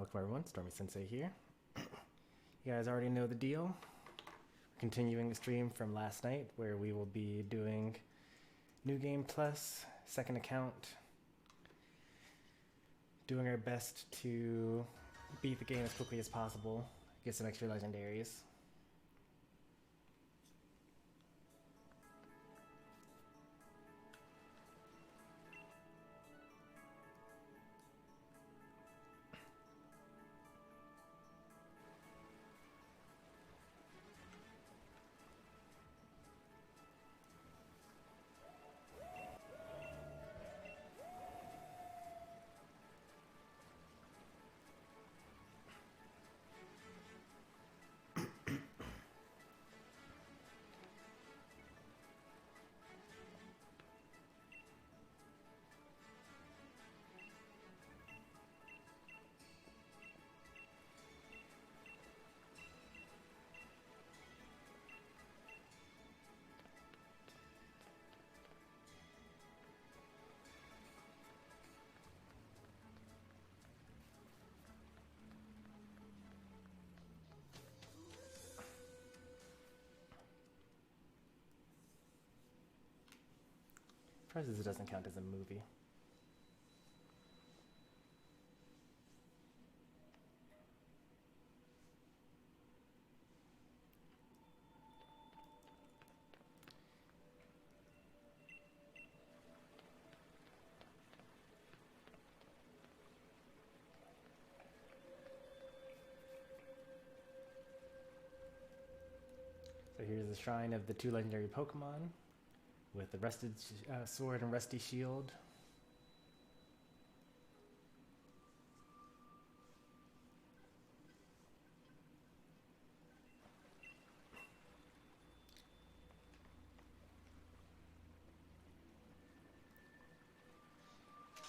Welcome everyone, Stormy Sensei here. You guys already know the deal. Continuing the stream from last night where we will be doing New Game Plus, second account. Doing our best to beat the game as quickly as possible, get some extra legendaries. Surprised this doesn't count as a movie. So here's the shrine of the two legendary Pokemon with the rusted sword and rusty shield.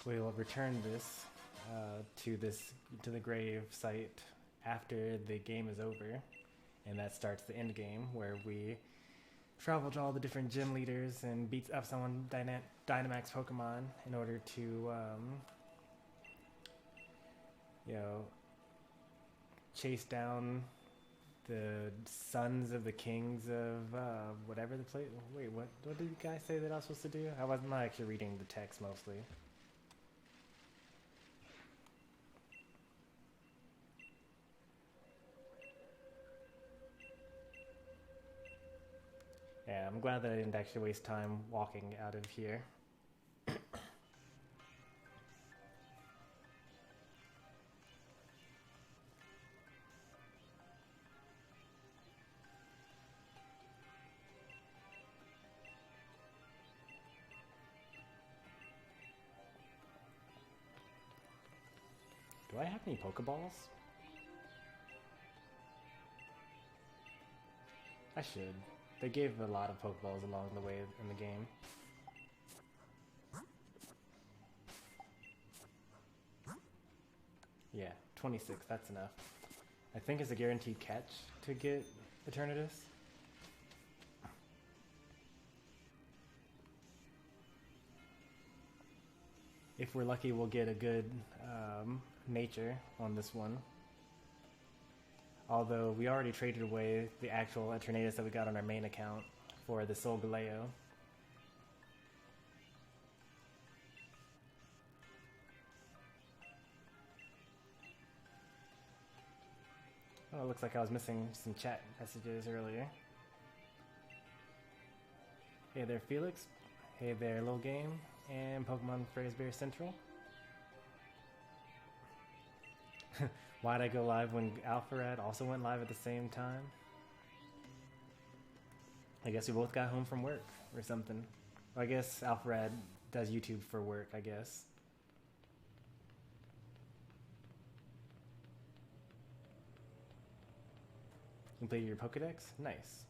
We will return this to the grave site after the game is over, and that starts the end game where we travel to all the different gym leaders and beats up someone Dynamax Pokemon in order to chase down the sons of the kings of whatever the place. Wait, what did you guys say that I was supposed to do? I was not actually reading the text mostly. Yeah, I'm glad that I didn't actually waste time walking out of here. Do I have any Pokeballs? I should. They gave a lot of Pokeballs along the way in the game. Yeah, 26, that's enough. I think it's a guaranteed catch to get Eternatus. If we're lucky, we'll get a good nature on this one. Although we already traded away the actual Eternatus that we got on our main account for the Solgaleo. Oh, it looks like I was missing some chat messages earlier. Hey there, Felix. Hey there, Lil Game. And Pokemon Phrasebare Central. Why'd I go live when Alpharad also went live at the same time? I guess we both got home from work or something. Or I guess Alpharad does YouTube for work, I guess. Completed your Pokedex? Nice.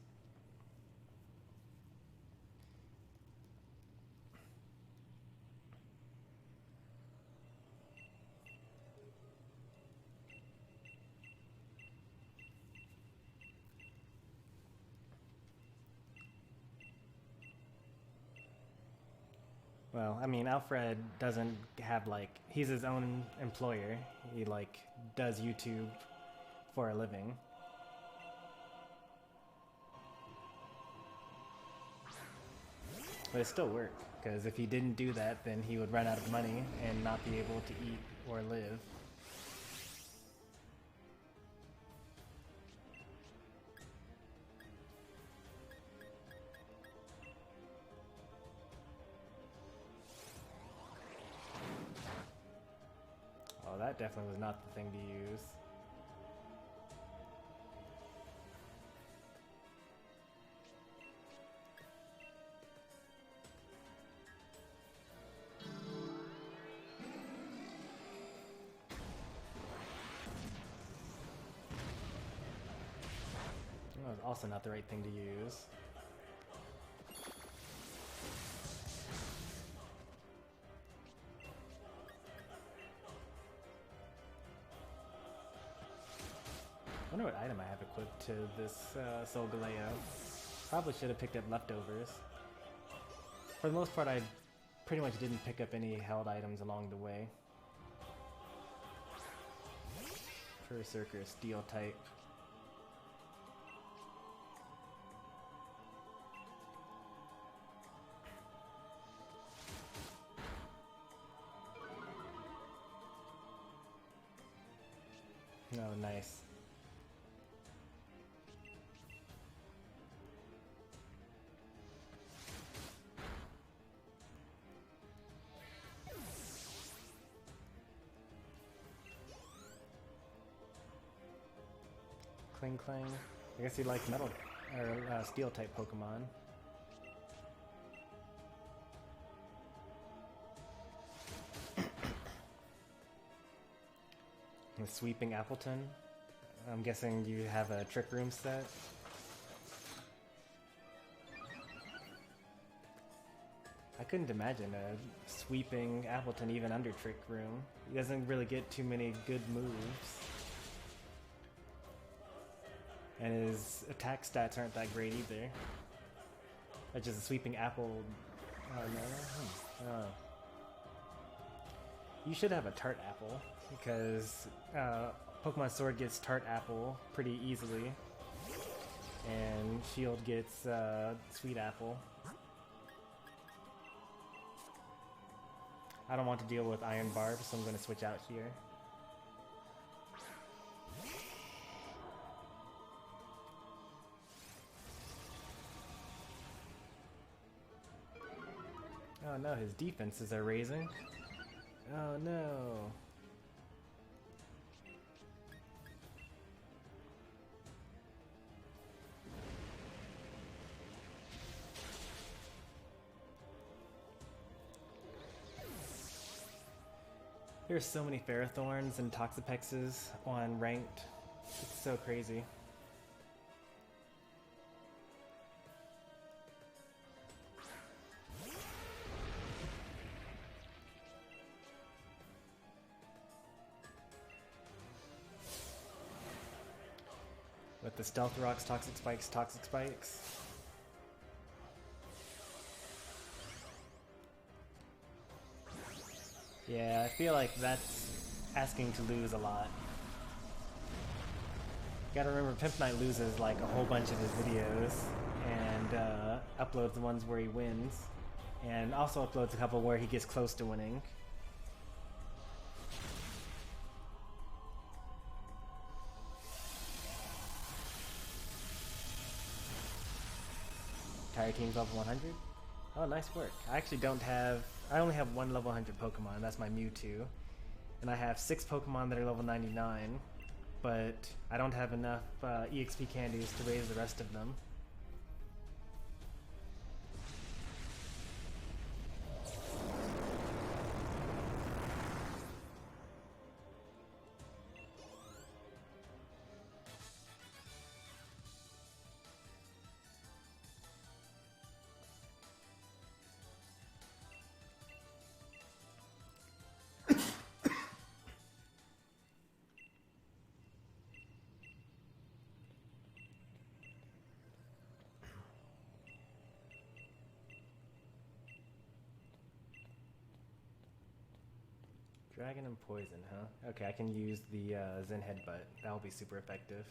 Well, I mean, Alfred doesn't have, like, he's his own employer. He, like, does YouTube for a living. But it still work, because if he didn't do that, then he would run out of money and not be able to eat or live. Oh, that definitely was not the thing to use. That was also not the right thing to use. I wonder what item I have equipped to this Soul Galeo. Probably should have picked up leftovers. For the most part, I pretty much didn't pick up any held items along the way. Berserker, Steel type. Oh, nice. Cling Clang. I guess you like metal or steel type Pokemon. The Sweeping Appleton. I'm guessing you have a Trick Room set. I couldn't imagine a Sweeping Appleton even under Trick Room. He doesn't really get too many good moves. And his attack stats aren't that great either. That's just a Sweeping Apple. Oh no. Oh. You should have a Tart Apple, because Pokemon Sword gets Tart Apple pretty easily, and Shield gets Sweet Apple. I don't want to deal with Iron Barb, so I'm going to switch out here. Oh no, his defenses are raising. Oh no. There's so many Ferrothorns and Toxapexes on ranked. It's so crazy. With the Stealth Rocks, Toxic Spikes, Toxic Spikes. Yeah, I feel like that's asking to lose a lot. Gotta remember, Pimp Knight loses like a whole bunch of his videos and uploads the ones where he wins, and also uploads a couple where he gets close to winning. Entire team's level 100? Oh, nice work. I actually don't have... I only have one level 100 Pokemon, that's my Mewtwo. And I have 6 Pokemon that are level 99, but I don't have enough EXP candies to raise the rest of them. Dragon and poison, huh? Okay, I can use the Zen Headbutt. That'll be super effective.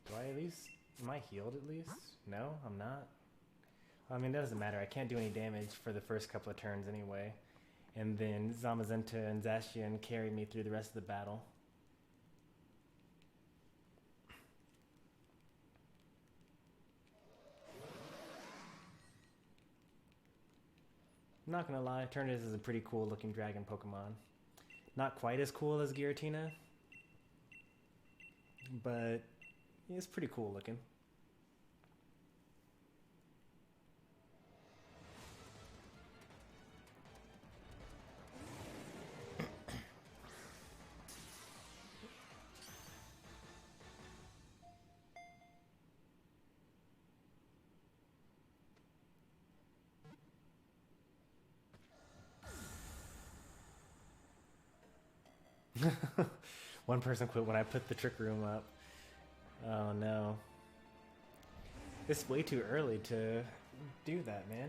Do I at least... Am I healed at least? No, I'm not. I mean, that doesn't matter. I can't do any damage for the first couple of turns anyway. And then Zamazenta and Zacian carry me through the rest of the battle. I'm not gonna lie, Eternatus is a pretty cool looking dragon Pokemon. Not quite as cool as Giratina, but it's pretty cool looking. One person quit when I put the trick room up. Oh no. It's way too early to do that, man.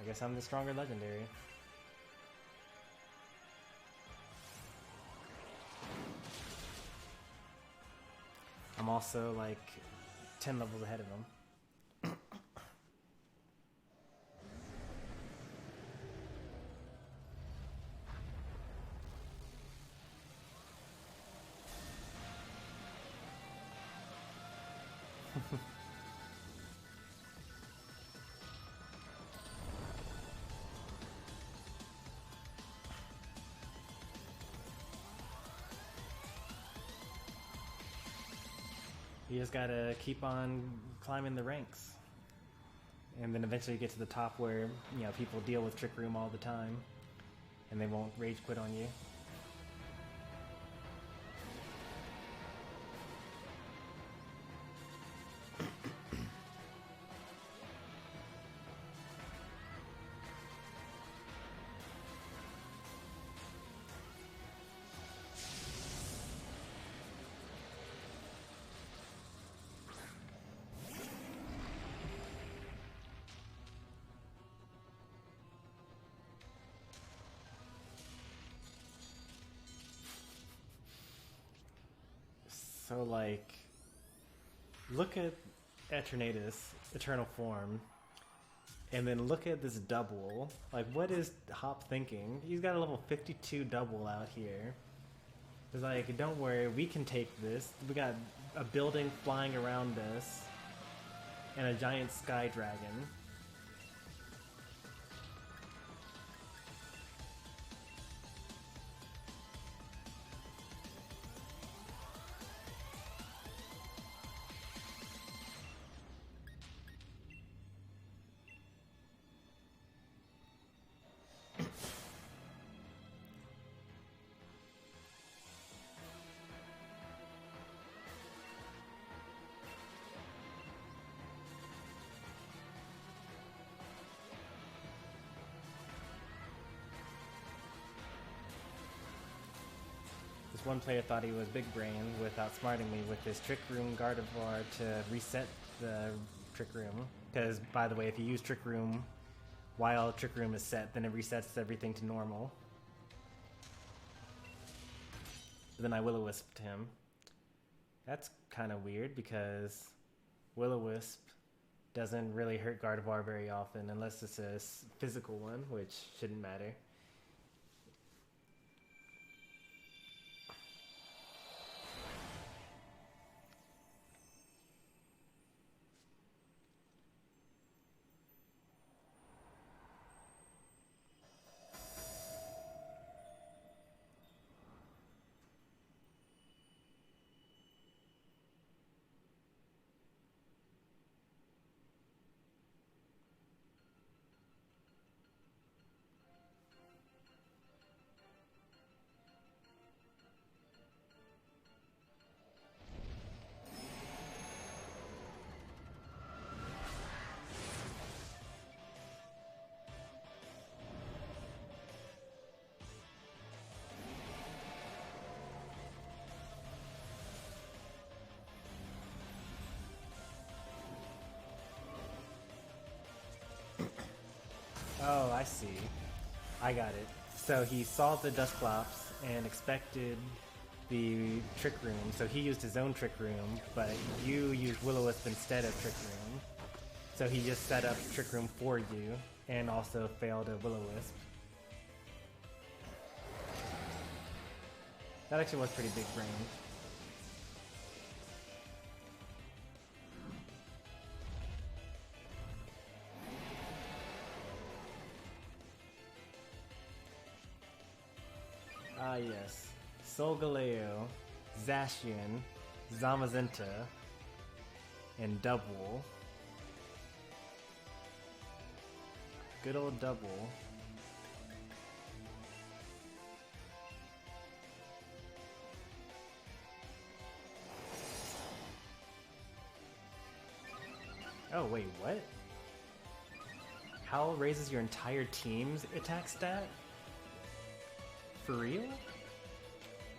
I guess I'm the stronger legendary. I'm also like 10 levels ahead of him. You just gotta keep on climbing the ranks. And then eventually you get to the top where, you know, people deal with Trick Room all the time. And they won't rage quit on you. So, like, look at Eternatus, Eternal Form, and then look at this double. Like, what is Hop thinking? He's got a level 52 double out here. It's like, don't worry, we can take this. We got a building flying around us, and a giant sky dragon. This one player thought he was big brain with outsmarting me with this Trick Room Gardevoir to reset the Trick Room. Because, by the way, if you use Trick Room while Trick Room is set, then it resets everything to normal. But then I Will-O-Wisped him. That's kind of weird because Will-O-Wisp doesn't really hurt Gardevoir very often unless it's a physical one, which shouldn't matter. Oh, I see. I got it. So he saw the Dusclops and expected the Trick Room, so he used his own Trick Room, but you used Will-O-Wisp instead of Trick Room. So he just set up Trick Room for you, and also failed a Will-O-Wisp. That actually was pretty big brain. Ah yes. Solgaleo, Zacian, Zamazenta, and Double. Good old Double. Oh wait, what? Howl raises your entire team's attack stat? For real?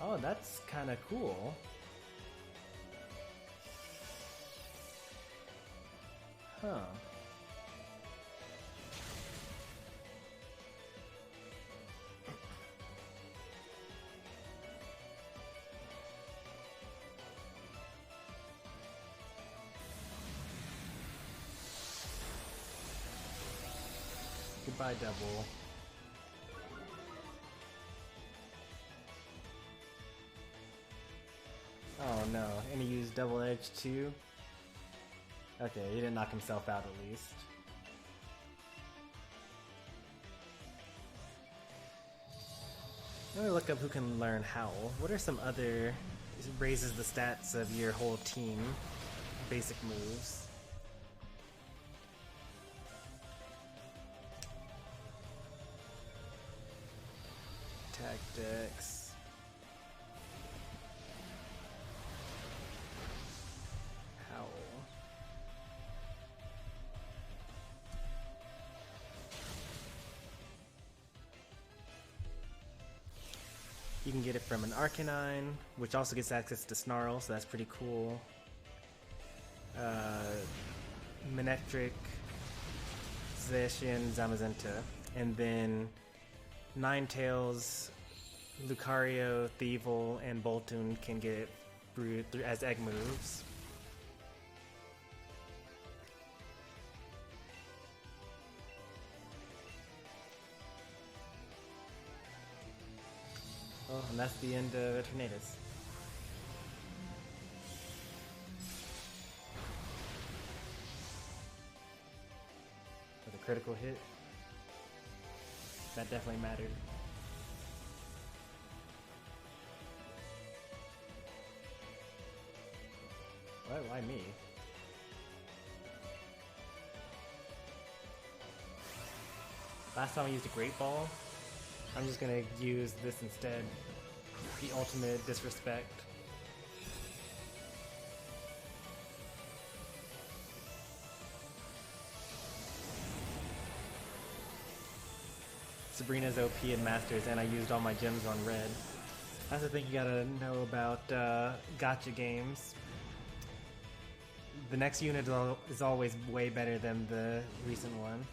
Oh, that's kinda cool. Huh. Goodbye, Double. Oh no, and he used Double Edge too? Okay, he didn't knock himself out at least. Let me look up who can learn Howl. What are some other raises the stats of your whole team basic moves? Tactics. Howl. You can get it from an Arcanine, which also gets access to Snarl, so that's pretty cool. Manectric, Zacian, Zamazenta, and then Ninetales, Lucario, Thievul, and Boltund can get it as egg moves. Oh, and that's the end of Eternatus. With a critical hit. That definitely mattered. What? Why me? Last time I used a Great Ball. I'm just gonna use this instead. The ultimate disrespect. Sabrina's OP in Masters, and I used all my gems on red. That's the thing you gotta know about gacha games. The next unit is always way better than the recent one.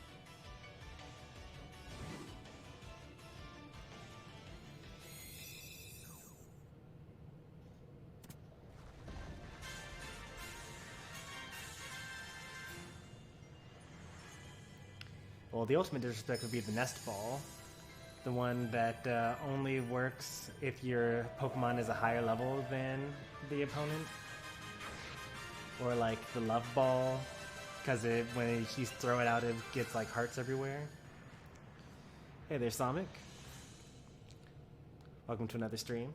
Well, the ultimate disrespect would be the Nest Ball. The one that only works if your Pokemon is a higher level than the opponent. Or like the Love Ball, because when you throw it out it gets like hearts everywhere. Hey there, Sonic. Welcome to another stream.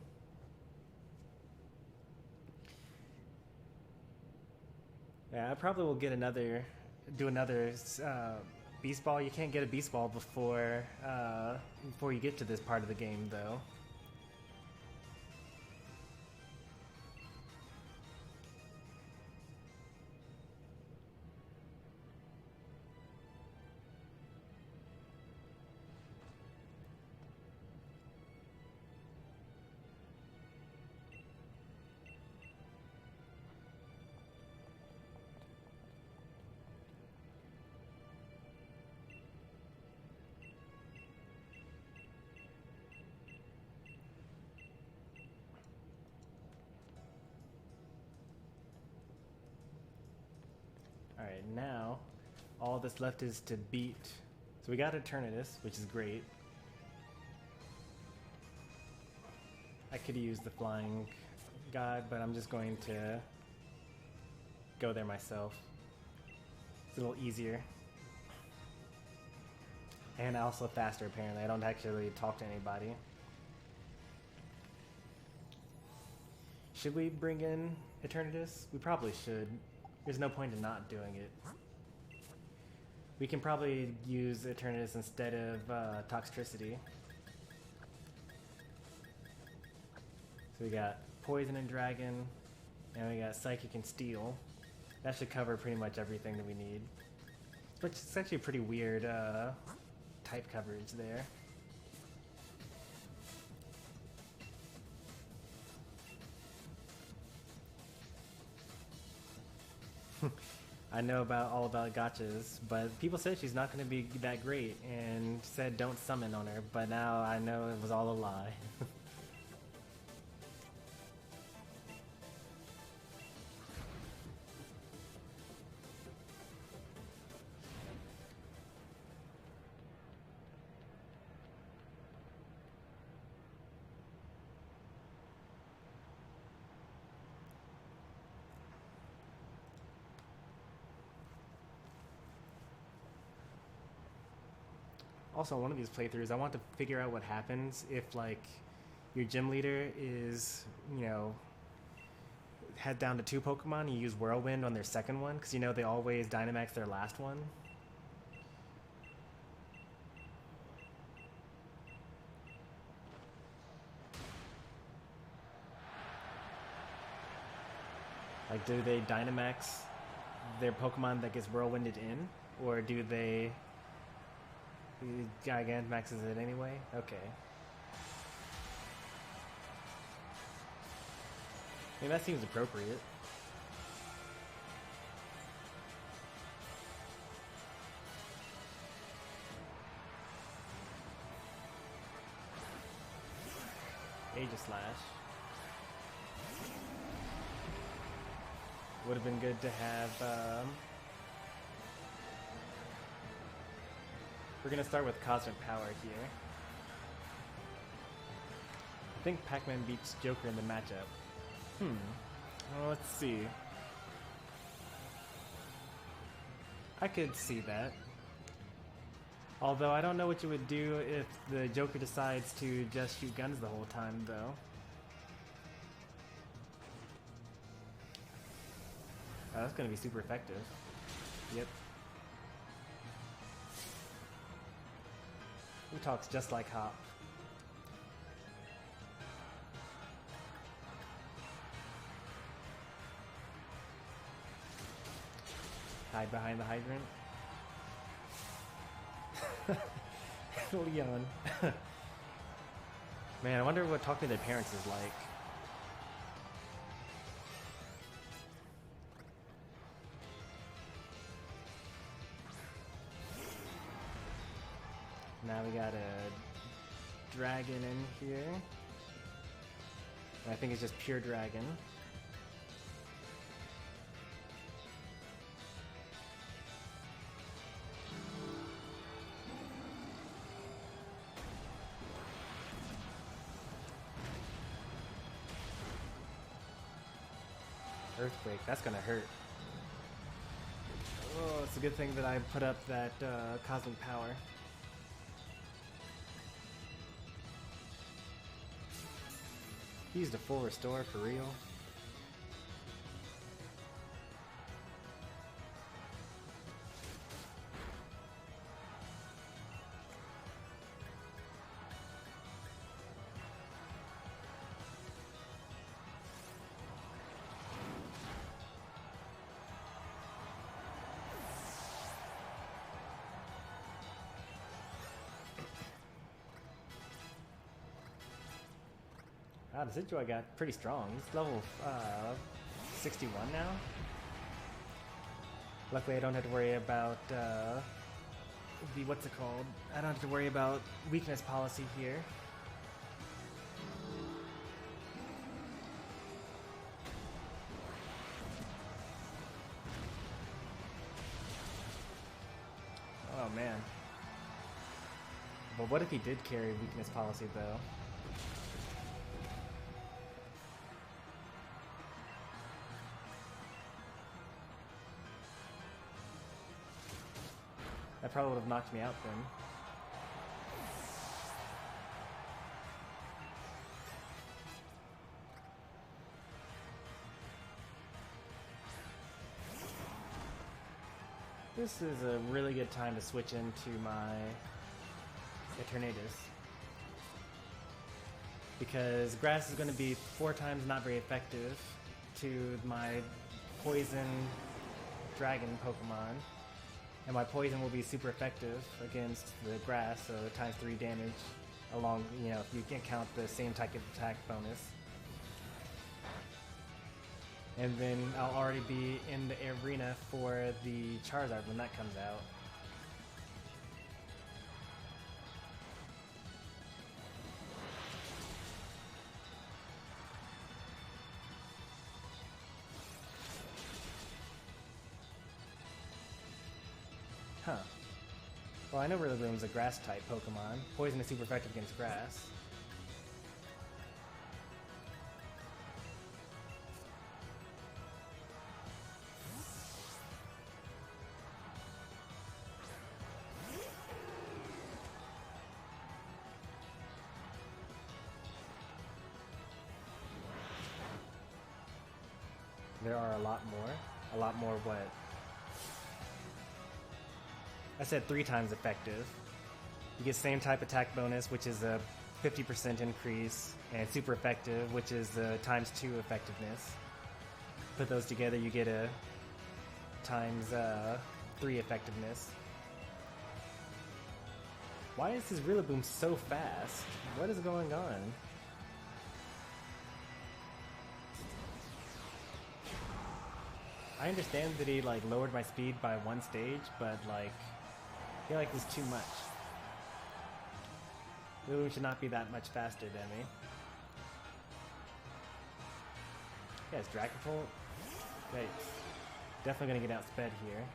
Yeah, I probably will get do another Beast Ball. You can't get a Beast Ball before you get to this part of the game, though. Alright, now all that's left is to beat. So we got Eternatus, which is great. I could use the Flying God, but I'm just going to go there myself. It's a little easier. And also faster, apparently. I don't actually talk to anybody. Should we bring in Eternatus? We probably should. There's no point in not doing it. We can probably use Eternatus instead of Toxtricity. So we got Poison and Dragon, and we got Psychic and Steel. That should cover pretty much everything that we need. But it's actually a pretty weird type coverage there. I know all about gotchas, but people said she's not going to be that great and said don't summon on her, but now I know it was all a lie. Also, on one of these playthroughs, I want to figure out what happens if, like, your gym leader is, you know, head down to 2 Pokemon and you use Whirlwind on their second one, because, you know, they always Dynamax their last one. Like, do they Dynamax their Pokemon that gets Whirlwinded in, or do they... Gigantamaxes it anyway? Okay. I mean, that seems appropriate. Aegislash. Would have been good to have, we're gonna start with Cosmic Power here. I think Pac-Man beats Joker in the matchup. Well, let's see. I could see that. Although I don't know what you would do if the Joker decides to just shoot guns the whole time, though. Oh, that's gonna be super effective. Yep. Who talks just like Hop? Hide behind the hydrant. Leon. Man, I wonder what talking to their parents is like. Now we got a dragon in here. I think it's just pure dragon. Earthquake, that's gonna hurt. Oh, it's a good thing that I put up that Cosmic Power. He used a full restore for real. Wow, the Sidgewai got pretty strong. He's level 61 now. Luckily, I don't have to worry about what's it called? I don't have to worry about weakness policy here. man. But what if he did carry weakness policy though? That probably would have knocked me out then. This is a really good time to switch into my Eternatus, because grass is going to be 4 times not very effective to my poison dragon Pokemon, and my poison will be super effective against the grass, so times 3 damage along, you know, if you can count the same type of attack bonus. And then I'll already be in the arena for the Charizard when that comes out. Huh. Well, I know Rillaboom's a grass-type Pokemon. Poison is super effective against grass. There are a lot more what? I said 3 times effective. You get same type attack bonus, which is a 50% increase, and super effective, which is times 2 effectiveness. Put those together, you get a times 3 effectiveness. Why is his Rillaboom so fast? What is going on? I understand that he like lowered my speed by 1 stage, but like I feel like it's too much. Rillaboom should not be that much faster than me. Yeah, it's Dragon Bolt. Great. Definitely gonna get outsped here.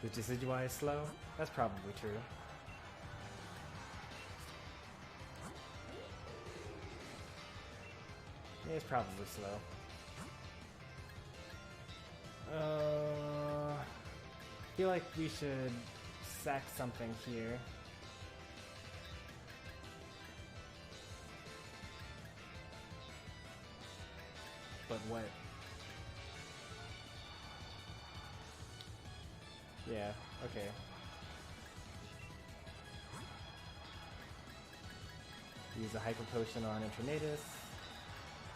Is Decidueye slow? That's probably true. Yeah, it's probably slow. I feel like we should sack something here. But what? Yeah, okay. Use a Hyper Potion on Eternatus.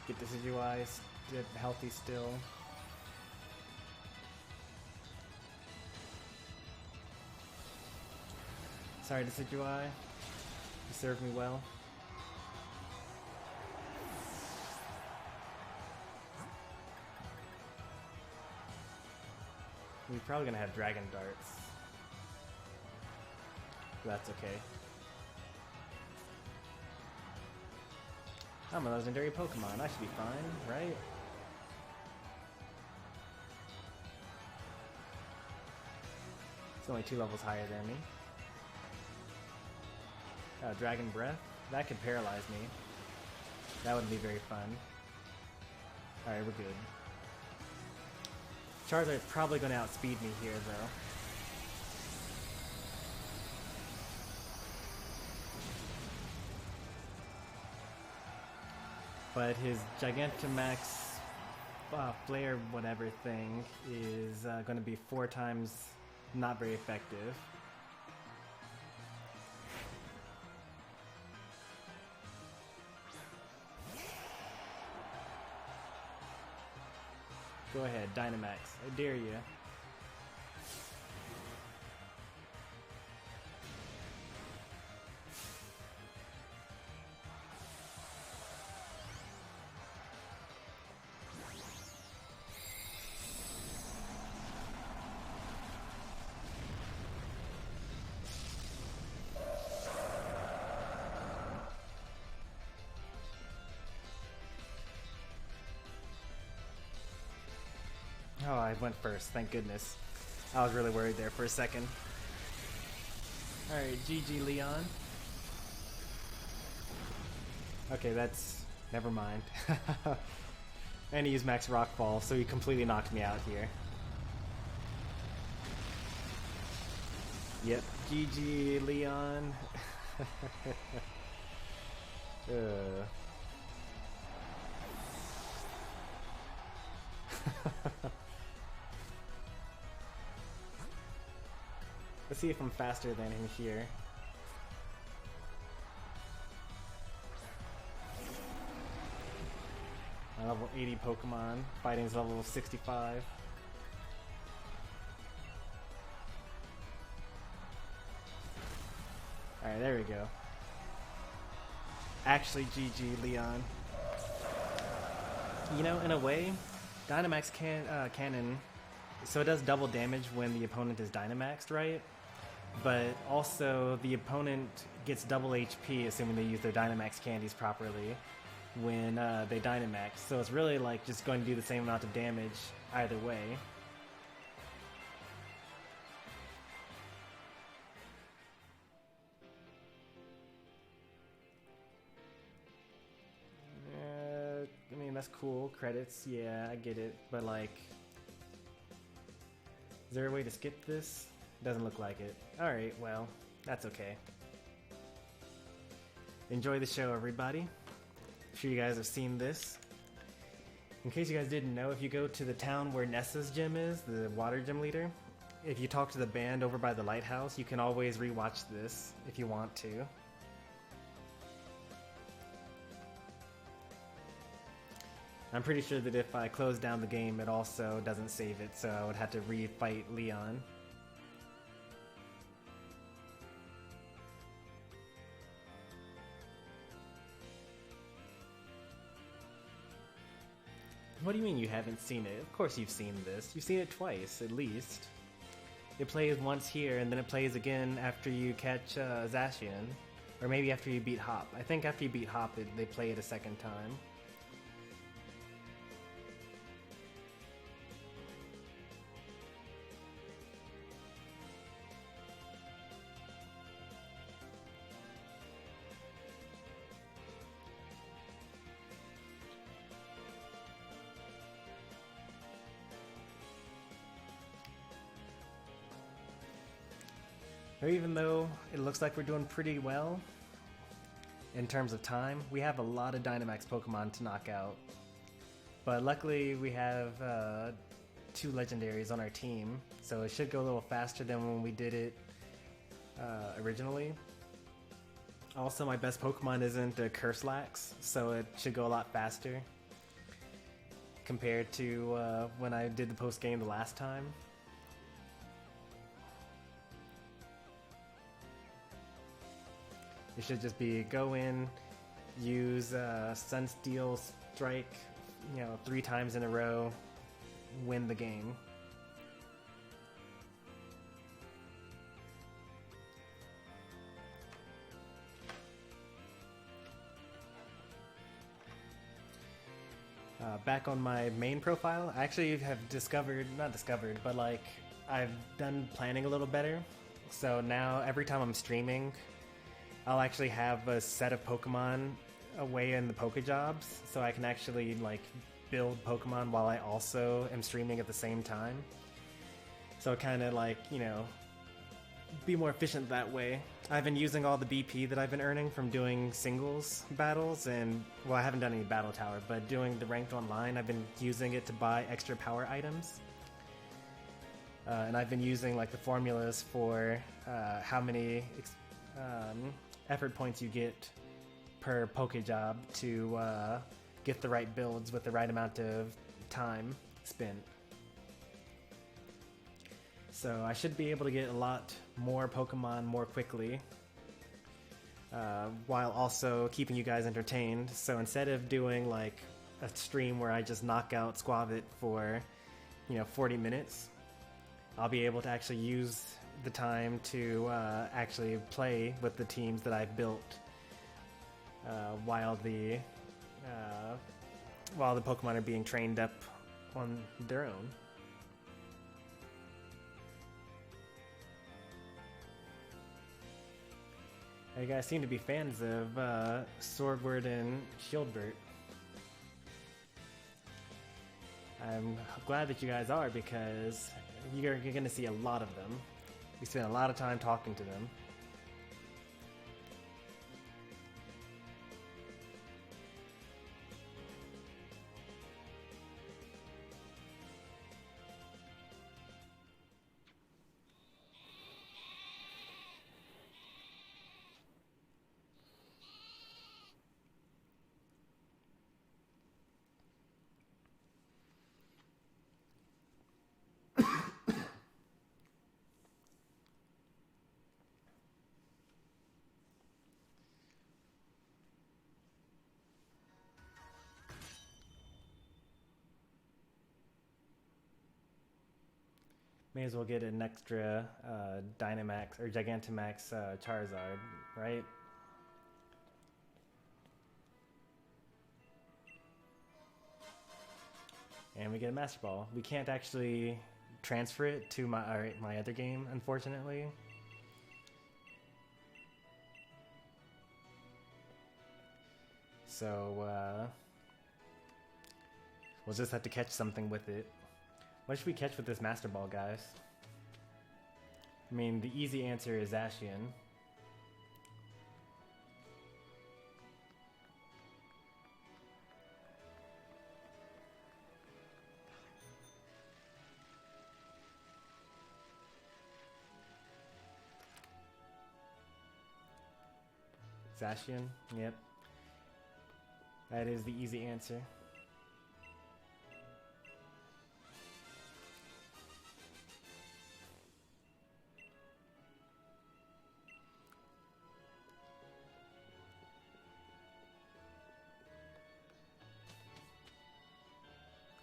Get Decidueye healthy still. Sorry, Decidueye. You served me well. We're probably gonna have Dragon Darts. That's okay. I'm a legendary Pokemon. I should be fine, right? It's only 2 levels higher than me. Dragon Breath? That could paralyze me. That wouldn't be very fun. Alright, we're good. Charizard's probably going to outspeed me here, though. But his Gigantamax Flare whatever thing is going to be 4 times not very effective. Go ahead, Dynamax. I dare you. Oh, I went first, thank goodness. I was really worried there for a second. Alright, GG Leon. Okay, that's... never mind. And he used Max Rockfall, so he completely knocked me out here. Yep, GG Leon. Let's see if I'm faster than him here. My level 80 Pokemon, fighting's level 65. Alright, there we go. Actually, GG Leon. You know, in a way, Dynamax Cannon, so it does double damage when the opponent is Dynamaxed, right? But also, the opponent gets double HP, assuming they use their Dynamax candies properly, when they Dynamax. So it's really like just going to do the same amount of damage either way. I mean, that's cool. Credits, yeah, I get it. But like, is there a way to skip this? Doesn't look like it. Alright, well, that's okay. Enjoy the show, everybody. I'm sure you guys have seen this. In case you guys didn't know, if you go to the town where Nessa's gym is, the water gym leader, if you talk to the band over by the lighthouse, you can always rewatch this if you want to. I'm pretty sure that if I close down the game, it also doesn't save it, so I would have to re-fight Leon. What do you mean you haven't seen it? Of course you've seen this. You've seen it twice, at least. It plays once here, and then it plays again after you catch Zacian. Or maybe after you beat Hop. I think after you beat Hop, they play it a second time. Even though it looks like we're doing pretty well in terms of time, we have a lot of Dynamax Pokemon to knock out. But luckily we have 2 legendaries on our team, so it should go a little faster than when we did it originally. Also, my best Pokemon isn't a Curselax, so it should go a lot faster compared to when I did the post game the last time. It should just be go in, use Sunsteel Strike, 3 times in a row, win the game. Back on my main profile, I actually have but like I've done planning a little better. So now every time I'm streaming, I'll actually have a set of Pokemon away in the Pokejobs, so I can actually like build Pokemon while I also am streaming at the same time. So kind of like, be more efficient that way. I've been using all the BP that I've been earning from doing singles battles, and well, I haven't done any Battle Tower, but doing the ranked online, I've been using it to buy extra power items. And I've been using like the formulas for how many effort points you get per Pokejob to get the right builds with the right amount of time spent. So I should be able to get a lot more Pokemon more quickly, while also keeping you guys entertained. So instead of doing like a stream where I just knock out Squavit for 40 minutes, I'll be able to actually use the time to actually play with the teams that I've built while the Pokemon are being trained up on their own. You guys seem to be fans of Swordward and Shieldbert. I'm glad that you guys are, because you're going to see a lot of them. We spend a lot of time talking to them. May as well get an extra Dynamax or Gigantamax Charizard, right? And we get a Master Ball. We can't actually transfer it to my other game, unfortunately. So we'll just have to catch something with it. What should we catch with this Master Ball, guys? I mean, the easy answer is Zacian. Zacian, yep. That is the easy answer.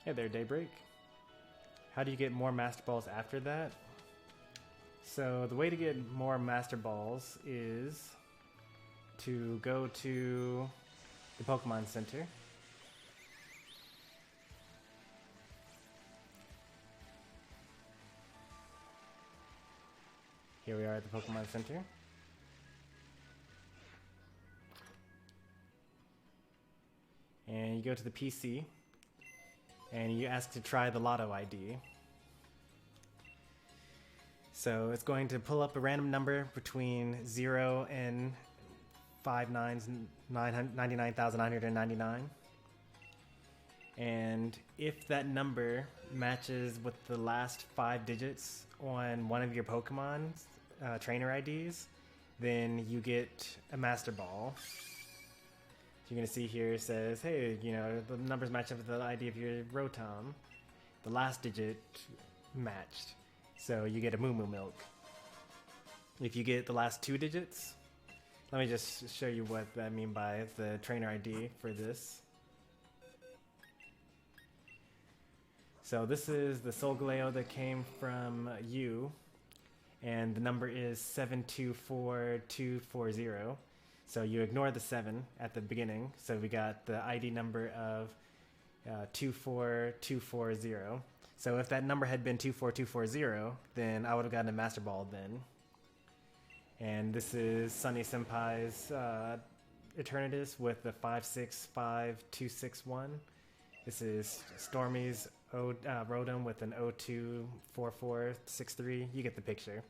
Hey there, Daybreak. How do you get more Master Balls after that? So the way to get more Master Balls is to go to the Pokemon Center. Here we are at the Pokemon Center. And you go to the PC. And you ask to try the Lotto ID. So it's going to pull up a random number between 0 and 99,999. And if that number matches with the last 5 digits on one of your Pokemon's trainer IDs, then you get a Master Ball. You're going to see here it says, hey, you know, the numbers match up with the ID of your Rotom. The last digit matched. So you get a Moo Moo Milk. If you get the last 2 digits, let me just show you what I mean by the trainer ID for this. So this is the Solgaleo that came from you, and the number is 724240. So you ignore the 7 at the beginning. So we got the ID number of 24240. So if that number had been 24240, then I would have gotten a Master Ball then. And this is Sunny Senpai's Eternatus with the 565261. This is Stormy's Rotom with an 024463. You get the picture.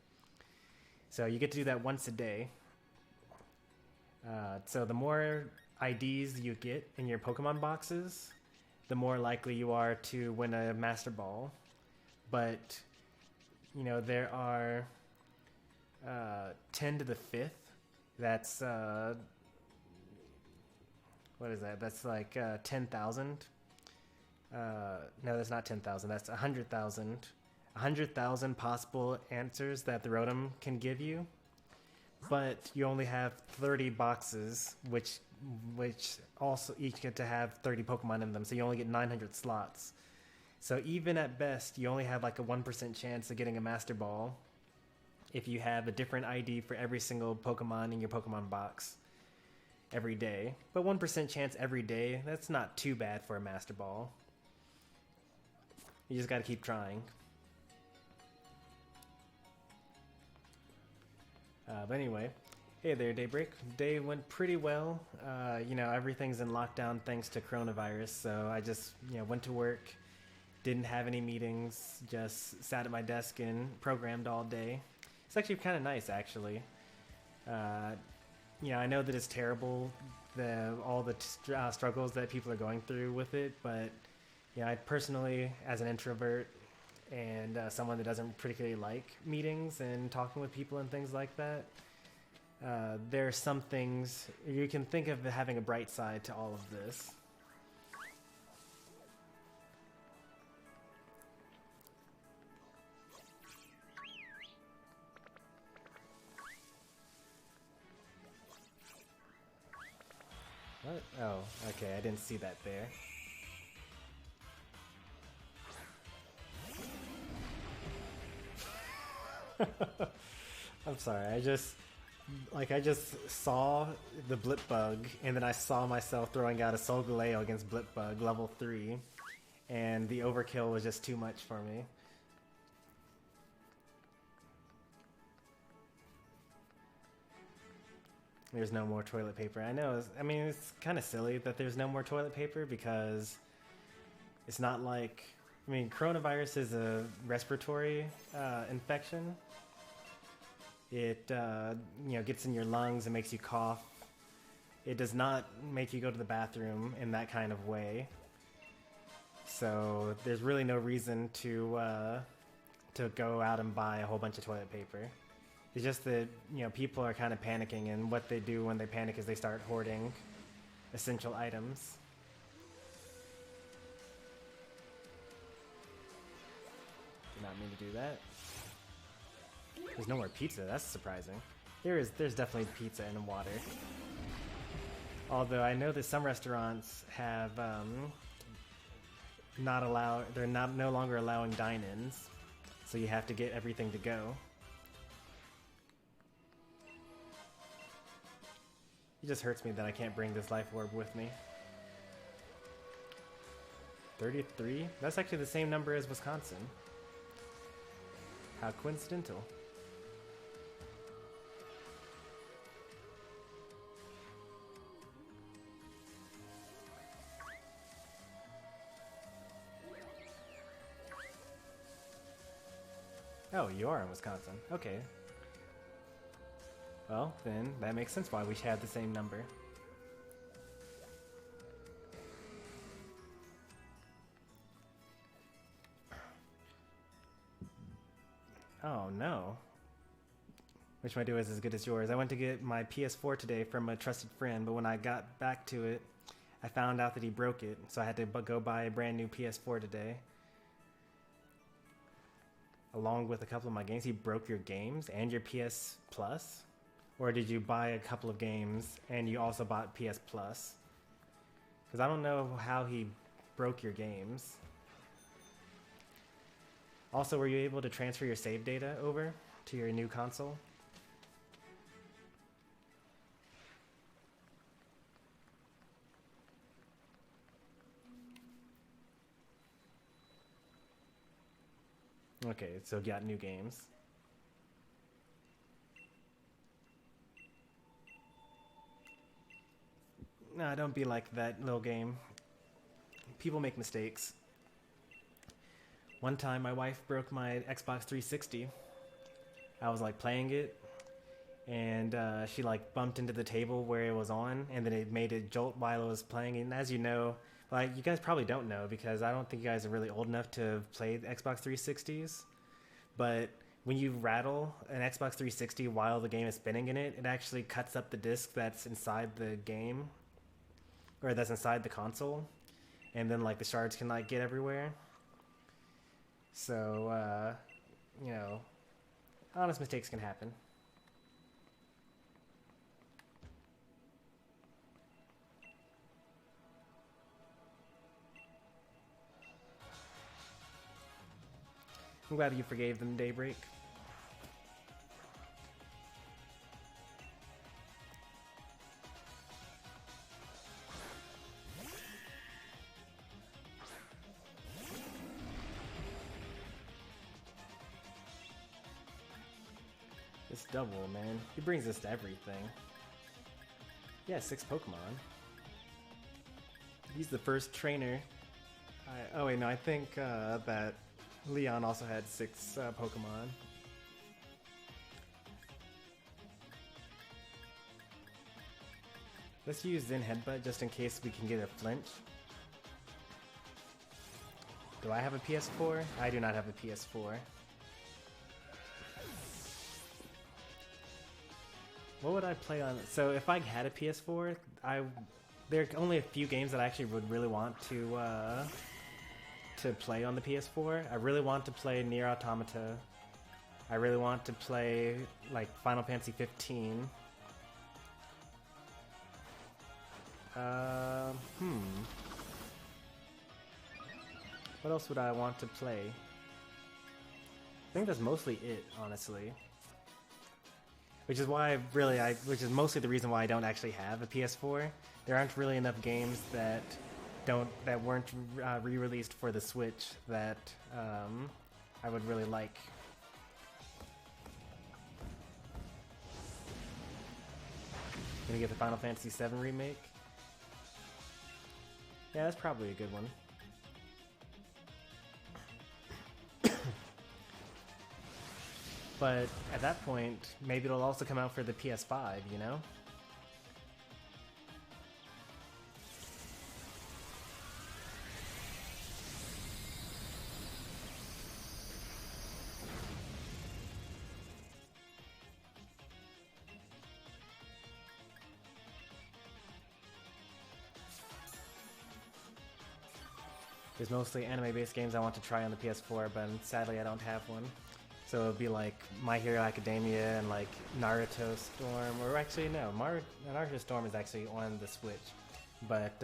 So you get to do that once a day. So the more IDs you get in your Pokemon boxes, the more likely you are to win a Master Ball. But, you know, there are 10 to the 5th. That's, what is that? That's like 10,000. No, that's not 10,000. That's 100,000. 100,000 possible answers that the Rotom can give you. But you only have 30 boxes, which also each get to have 30 Pokemon in them, so you only get 900 slots. So even at best, you only have like a 1% chance of getting a Master Ball if you have a different ID for every single Pokemon in your Pokemon box every day. But 1% chance every day, that's not too bad for a Master Ball. You just gotta keep trying. But anyway, Hey there, Daybreak. Day went pretty well. You know, everything's in lockdown thanks to coronavirus, so I just, went to work, didn't have any meetings, just sat at my desk and programmed all day. It's actually kind of nice, actually. I know that it's terrible, all the struggles that people are going through with it, but, I personally, as an introvert and someone that doesn't particularly like meetings and talking with people and things like that, there are some things you can think of having a bright side to all of this. What? Oh, okay, I didn't see that there. I'm sorry, I just saw the Blip Bug, and then I saw myself throwing out a Solgaleo against Blip Bug, level 3, and the overkill was just too much for me. There's no more toilet paper. I know, it's kind of silly that there's no more toilet paper because it's not like, coronavirus is a respiratory infection. It, gets in your lungs and makes you cough. It does not make you go to the bathroom in that kind of way. So there's really no reason to go out and buy a whole bunch of toilet paper. It's just that, people are kind of panicking, and what they do when they panic is they start hoarding essential items. Did not mean to do that. There's no more pizza, that's surprising. There's definitely pizza and water. Although I know that some restaurants have they're no longer allowing dine-ins, so you have to get everything to go. It just hurts me that I can't bring this life orb with me. 33? That's actually the same number as Wisconsin. How coincidental. Oh, you are in Wisconsin. Okay. Well, then that makes sense why we have the same number. Oh no. Which my do is as good as yours. I went to get my PS4 today from a trusted friend, but when I got back to it, I found out that he broke it, so I had to go buy a brand new PS4 today. Along with a couple of my games. He broke your games and your PS Plus? Or did you buy a couple of games and you also bought PS Plus? Because I don't know how he broke your games. Also, were you able to transfer your save data over to your new console? Okay, so you got new games. Nah, don't be like that little game. People make mistakes. One time my wife broke my Xbox 360. I was like playing it, and she like bumped into the table where it was on, and then it made it jolt while it was playing. And as you know, like you guys probably don't know because I don't think you guys are really old enough to play Xbox 360s, but when you rattle an Xbox 360 while the game is spinning in it, it actually cuts up the disc that's inside the game, or that's inside the console, and then like the shards can like get everywhere. So, honest mistakes can happen. I'm glad you forgave them, Daybreak. This double, man. He brings us to everything. Yeah, 6 Pokemon. He's the first trainer. Oh wait, no, I think that Leon also had 6 Pokemon. Let's use Zen Headbutt just in case we can get a flinch. Do I have a PS4? I do not have a PS4. What would I play on? So if I had a PS4, there are only a few games that I actually would really want to play on the PS4. I really want to play Nier Automata. I really want to play like Final Fantasy 15. What else would I want to play? I think that's mostly it, honestly. Which is why which is mostly the reason why I don't actually have a PS4. There aren't really enough games that weren't re-released for the Switch that I would really like. Gonna get the Final Fantasy VII remake. Yeah, that's probably a good one. But at that point, maybe it'll also come out for the PS5, you know? There's mostly anime-based games I want to try on the PS4, but sadly I don't have one. So it'll be like My Hero Academia and like Naruto Storm, or actually no, Naruto Storm is actually on the Switch, but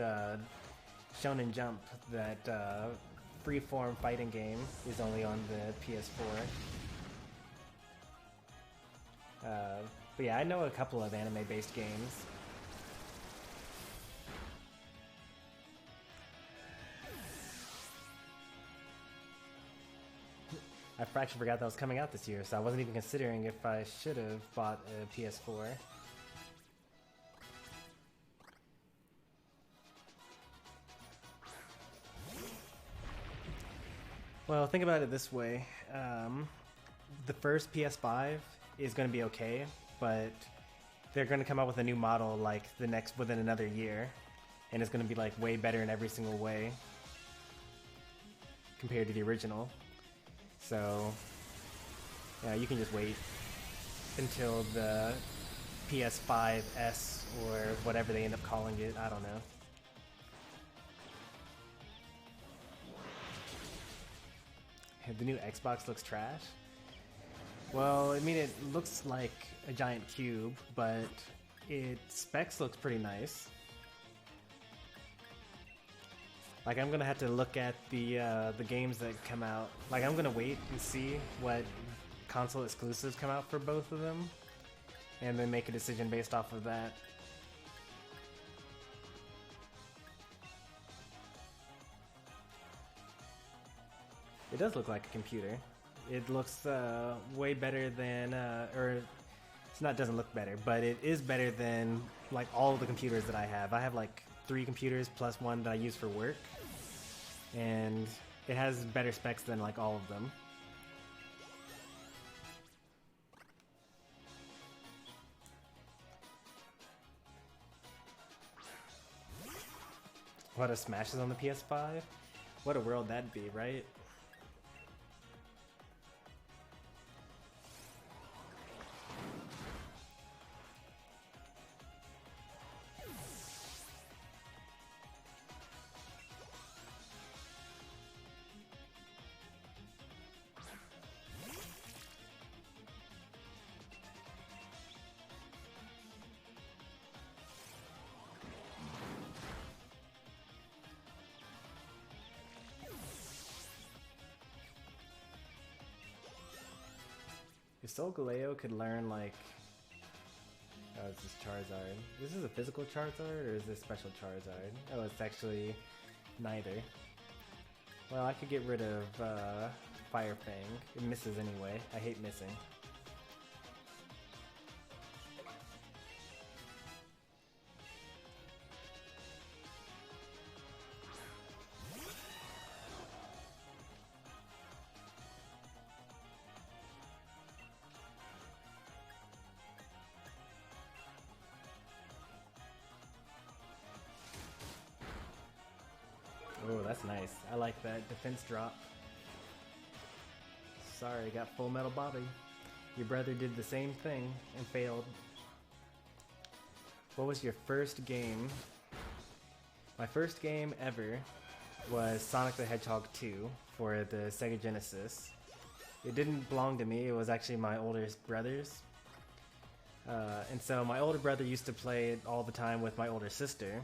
Shonen Jump, that freeform fighting game, is only on the PS4. But yeah, I know a couple of anime-based games. I actually forgot that was coming out this year, so I wasn't even considering if I should have bought a PS4. Well, think about it this way. The first PS5 is going to be okay, but they're going to come out with a new model like within another year, and it's going to be like way better in every single way compared to the original. So, yeah, you can just wait until the PS5S or whatever they end up calling it. I don't know. The new Xbox looks trash. Well, I mean, it looks like a giant cube, but its specs looks pretty nice. Like, I'm gonna have to look at the games that come out. Like, I'm gonna wait and see what console exclusives come out for both of them, and then make a decision based off of that. It does look like a computer. It looks way better than, or it's not doesn't look better, but it is better than like all of the computers that I have. I have like 3 computers plus one that I use for work, and it has better specs than like all of them. What if Smash is on the PS5? What a world that'd be, right? If Solgaleo could learn, like... Oh, it's this Charizard. This is a physical Charizard, or is this special Charizard? Oh, it's actually neither. Well, I could get rid of Fire Fang. It misses anyway. I hate missing. that's nice. I like that defense drop. Sorry, got full metal body. Your brother did the same thing and failed. What was your first game? My first game ever was Sonic the Hedgehog 2 for the Sega Genesis. It didn't belong to me, it was actually my oldest brother's. And so my older brother used to play it all the time with my older sister.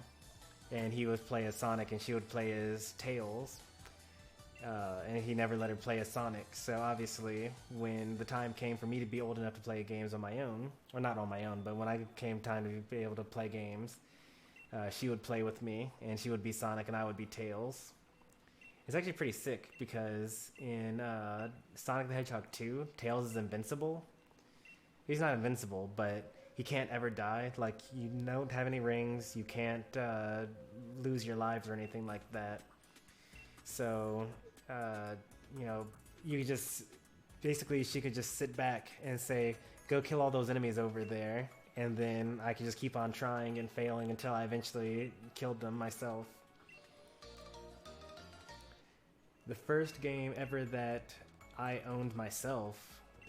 And he would play as Sonic and she would play as Tails. And he never let her play as Sonic. So obviously, when the time came for me to be old enough to play games on my own, or not on my own, but when I came time to be able to play games, she would play with me, and she would be Sonic and I would be Tails. It's actually pretty sick, because in Sonic the Hedgehog 2, Tails is invincible. He's not invincible, but he can't ever die. Like, you don't have any rings, you can't lose your lives or anything like that. So, you know, you could just, basically she could just sit back and say, go kill all those enemies over there, and then I could just keep on trying and failing until I eventually killed them myself. The first game ever that I owned myself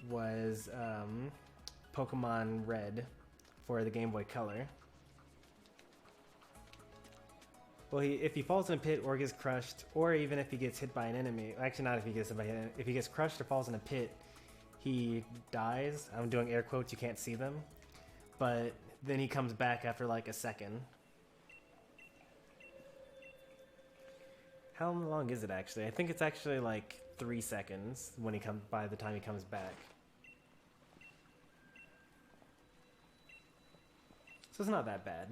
was Pokemon Red for the Game Boy Color. Well, if he falls in a pit or gets crushed, or even if he gets hit by an enemy, actually not if he gets hit by an enemy, if he gets crushed or falls in a pit, he dies. I'm doing air quotes, you can't see them. But then he comes back after like a second. How long is it actually? I think it's actually like 3 seconds when he comes, by the time he comes back. So it's not that bad.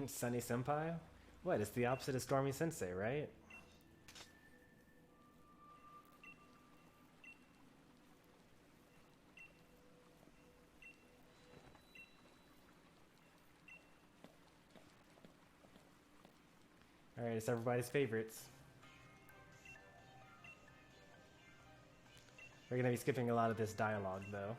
Sunny Senpai? What? It's the opposite of Stormy Sensei, right? Alright, it's everybody's favorites. We're gonna be skipping a lot of this dialogue, though.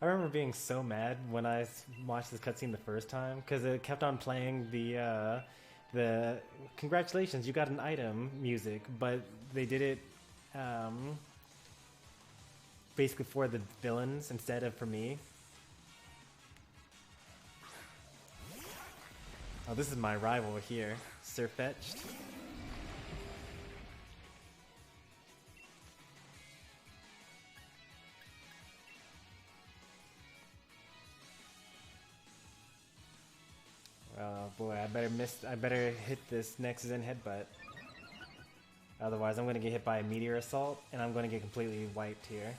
I remember being so mad when I watched this cutscene the first time, because it kept on playing the congratulations, you got an item music, but they did it basically for the villains instead of for me. Oh, this is my rival here, Sirfetched. Oh boy, I better hit this next Zen headbutt. Otherwise I'm gonna get hit by a meteor assault and I'm gonna get completely wiped here.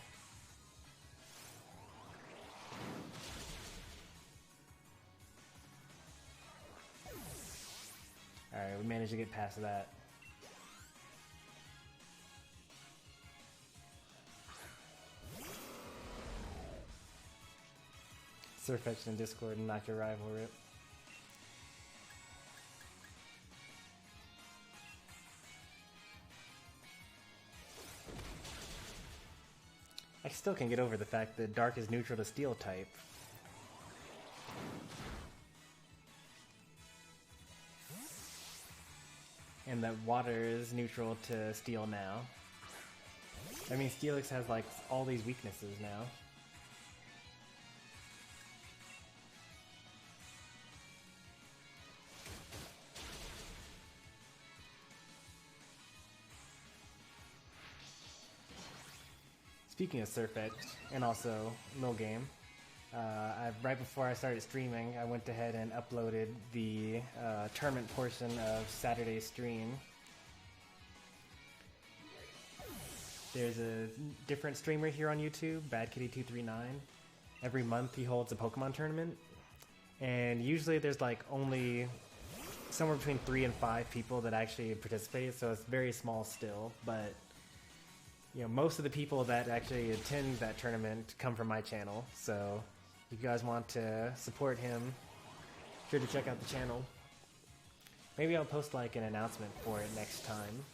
Alright, we managed to get past that. Surfetched in Discord and knock your rival rip. I still can't get over the fact that Dark is neutral to Steel type. And that Water is neutral to Steel now. I mean, Steelix has like all these weaknesses now. Speaking of Surfetched, and also Mill Game, right before I started streaming, I went ahead and uploaded the tournament portion of Saturday's stream. There's a different streamer here on YouTube, BadKitty239. Every month he holds a Pokemon tournament, and usually there's like only somewhere between 3 and 5 people that actually participate, so it's very small still, but you know, most of the people that actually attend that tournament come from my channel, so if you guys want to support him, sure to check out the channel. Maybe I'll post like an announcement for it next time.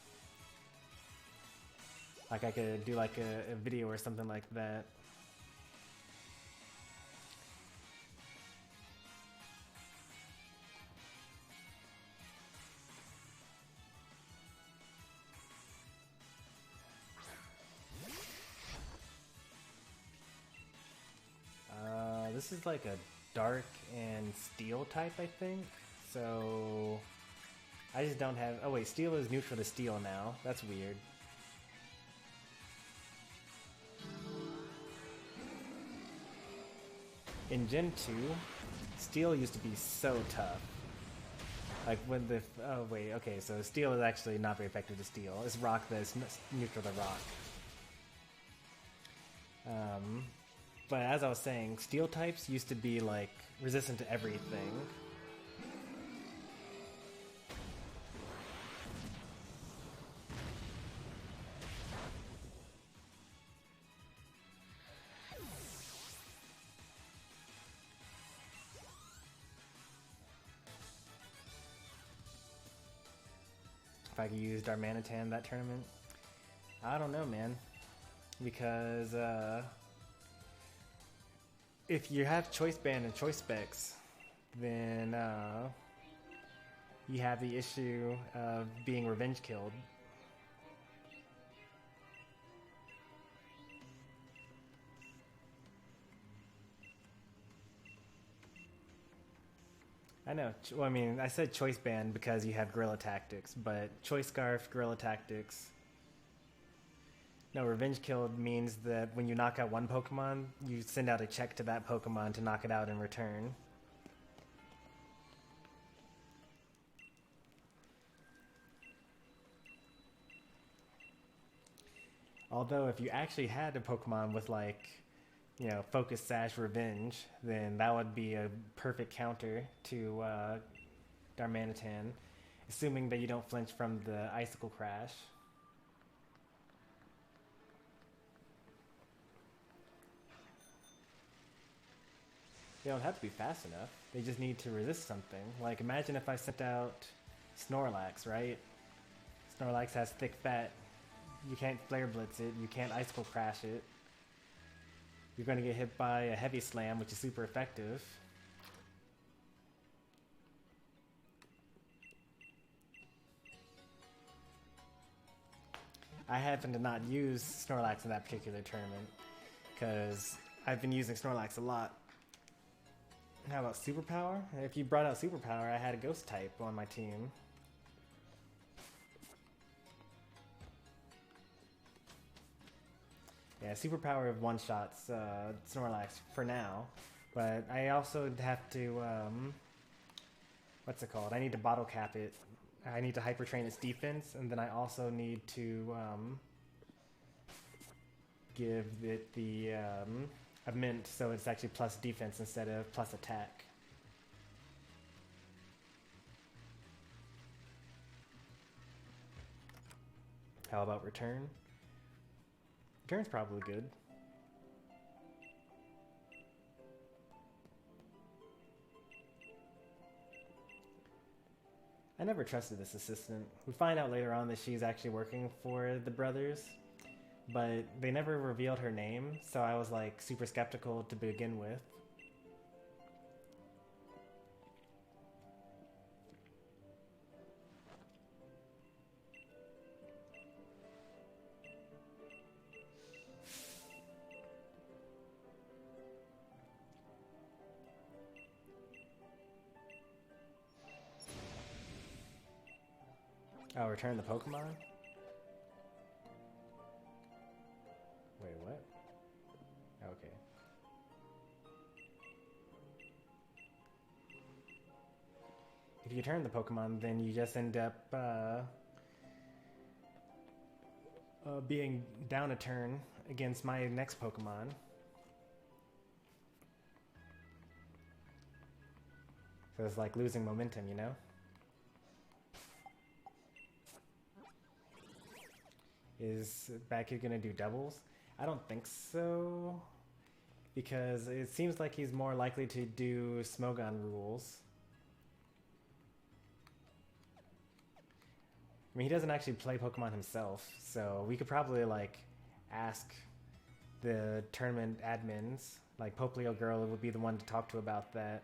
Like I could do like a video or something like that. This is like a dark and steel type, I think. So I just don't have. Oh wait, steel is neutral to steel now. That's weird. In Gen 2, steel used to be so tough. Like when the oh wait, okay, so steel is actually not very effective to steel. It's rock that's neutral to rock. But as I was saying, steel types used to be like resistant to everything. If I could use Darmanitan that tournament, I don't know, man, because if you have choice band and choice specs, then you have the issue of being revenge killed. I know. Well, I mean, I said choice band because you have guerrilla tactics, but choice scarf, guerrilla tactics. No, revenge killed means that when you knock out one Pokemon, you send out a check to that Pokemon to knock it out in return. Although, if you actually had a Pokemon with like, you know, Focus Sash Revenge, then that would be a perfect counter to Darmanitan, assuming that you don't flinch from the Icicle Crash. They don't have to be fast enough. They just need to resist something. Like, imagine if I sent out Snorlax, right? Snorlax has thick fat. You can't Flare Blitz it. You can't Icicle Crash it. You're going to get hit by a Heavy Slam, which is super effective. I happen to not use Snorlax in that particular tournament, because I've been using Snorlax a lot. How about Superpower? If you brought out Superpower, I had a Ghost type on my team. Yeah, Superpower one-shots Snorlax for now, but I also have to, what's it called? I need to bottle cap it. I need to hyper train its defense, and then I also need to give it the a mint, so it's actually plus defense instead of plus attack. How about return? Return's probably good. I never trusted this assistant. We find out later on that she's actually working for the brothers, but they never revealed her name, so I was like super skeptical to begin with. Oh, return the Pokemon? Wait, what? Okay. If you turn the Pokemon, then you just end up being down a turn against my next Pokemon. So it's like losing momentum, you know? Is back here gonna do doubles? I don't think so, because it seems like he's more likely to do Smogon rules. I mean, he doesn't actually play Pokemon himself, so we could probably like ask the tournament admins, like Poplio Girl would be the one to talk to about that.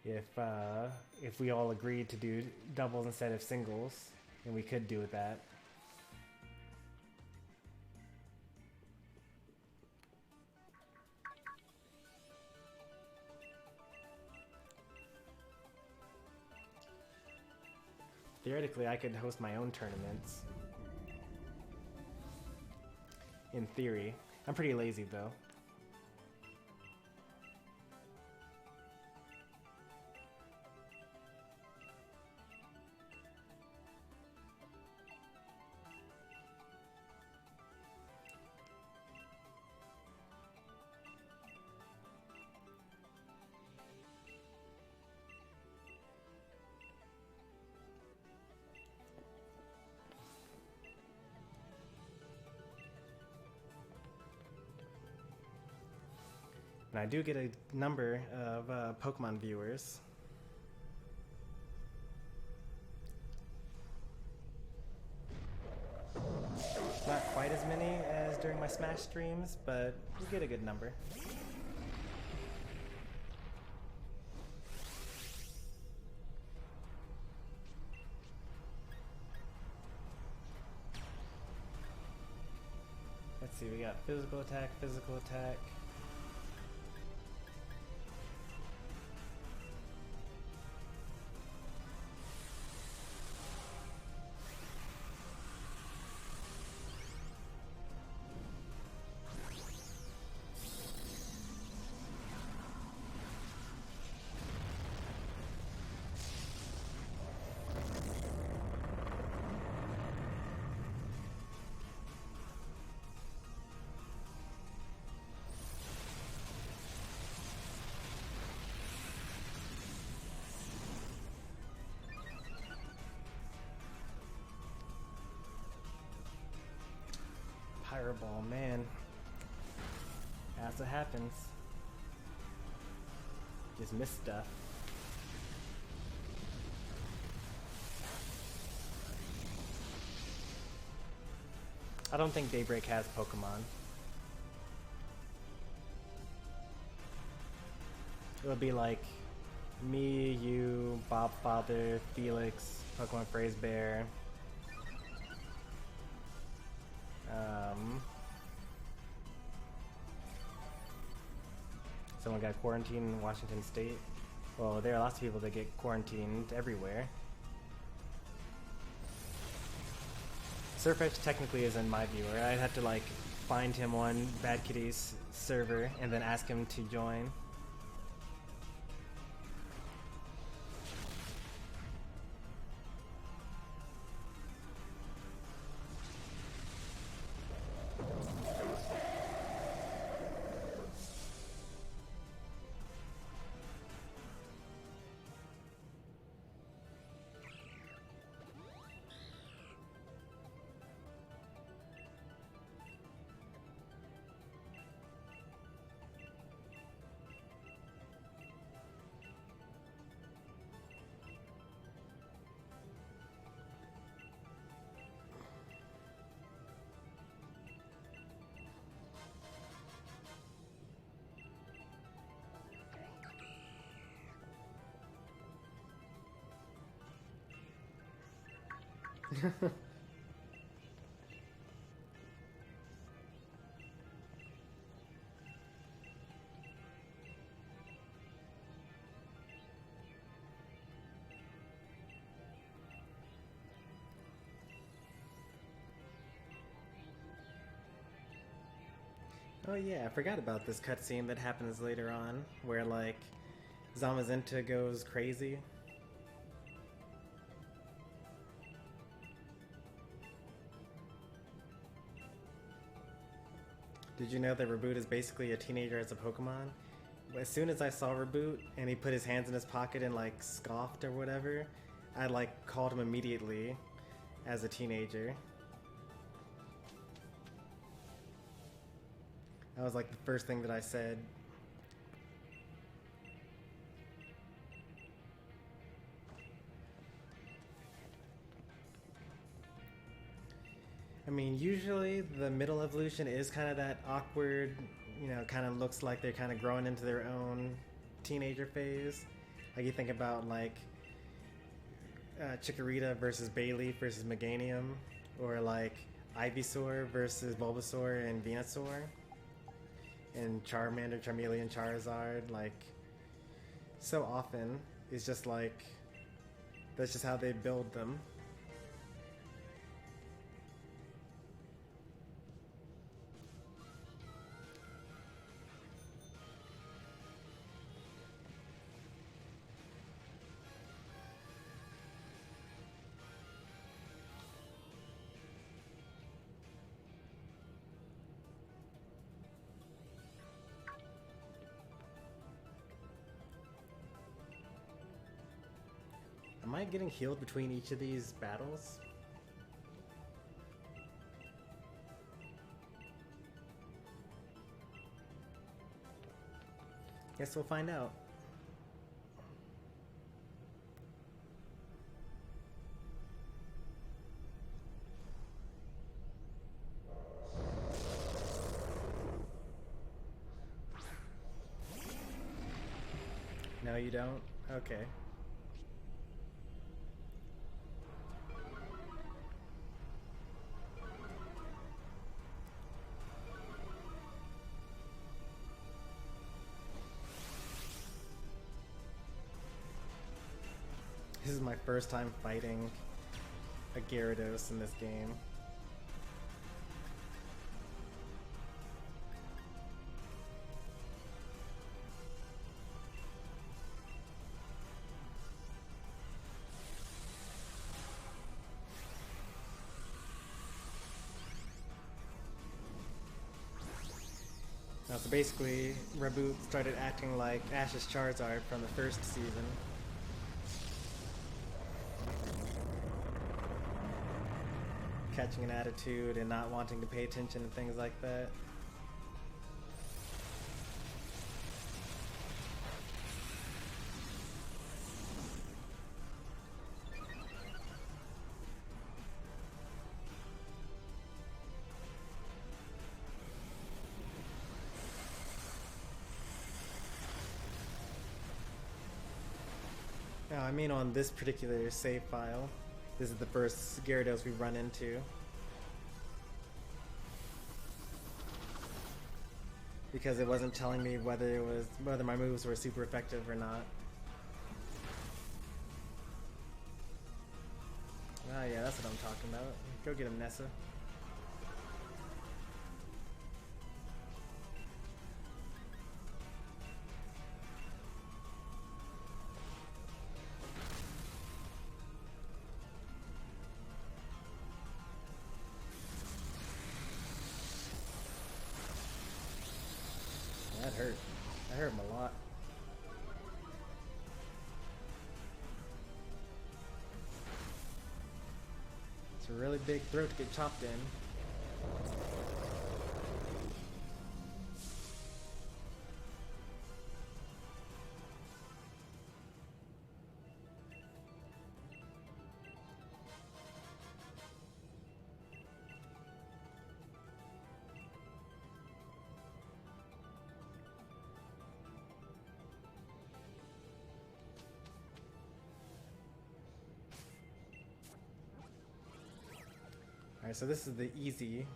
If we all agreed to do doubles instead of singles, then we could do that. Theoretically, I could host my own tournaments. In theory. I'm pretty lazy, though. And I do get a number of Pokemon viewers. Not quite as many as during my Smash streams, but we get a good number. Let's see, we got physical attack, physical attack. Fireball, man. That's what happens. Just miss stuff. I don't think Daybreak has Pokemon. It would be like me, you, Bob Father, Felix, Pokemon Phrase Bear. Someone got quarantined in Washington State. Well, there are lots of people that get quarantined everywhere. Surfetch technically isn't my viewer. I'd have to like find him on Bad Kitty's server and then ask him to join. Oh yeah, I forgot about this cutscene that happens later on, where like Zamazenta goes crazy. Did you know that Reboot is basically a teenager as a Pokemon? As soon as I saw Reboot and he put his hands in his pocket and like scoffed or whatever, I like called him immediately as a teenager. That was like the first thing that I said. I mean, usually the middle evolution is kind of that awkward, you know, kind of looks like they're kind of growing into their own teenager phase. Like you think about like Chikorita versus Bayleaf versus Meganium, or like Ivysaur versus Bulbasaur and Venusaur, and Charmander, Charmeleon, Charizard. Like, so often it's just like that's just how they build them. Am I getting healed between each of these battles? Guess we'll find out. No, you don't? Okay. This is my first time fighting a Gyarados in this game. Now, so basically, Reboot started acting like Ash's Charizard from the first season. Catching an attitude and not wanting to pay attention and things like that. Now, I mean on this particular save file, this is the first Gyarados we run into. Because it wasn't telling me whether my moves were super effective or not. Ah, yeah, that's what I'm talking about. Go get him, Nessa. That hurt. That hurt him a lot. It's a really big throat to get chopped in. Alright, so this is the easy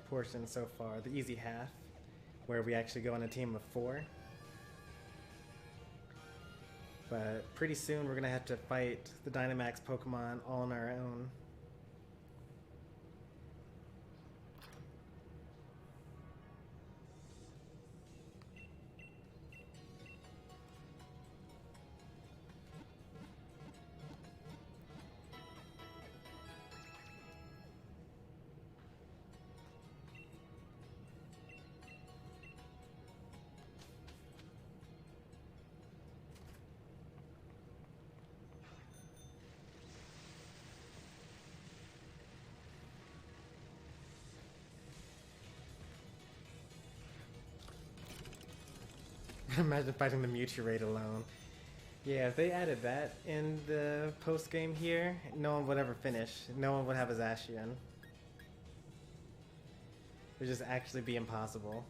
portion so far, the easy half, where we actually go on a team of 4. But pretty soon we're gonna have to fight the Dynamax Pokemon all on our own. Imagine fighting the Mewtwo raid alone. Yeah, if they added that in the post game here, no one would ever finish. No one would have a Zacian. would just actually be impossible.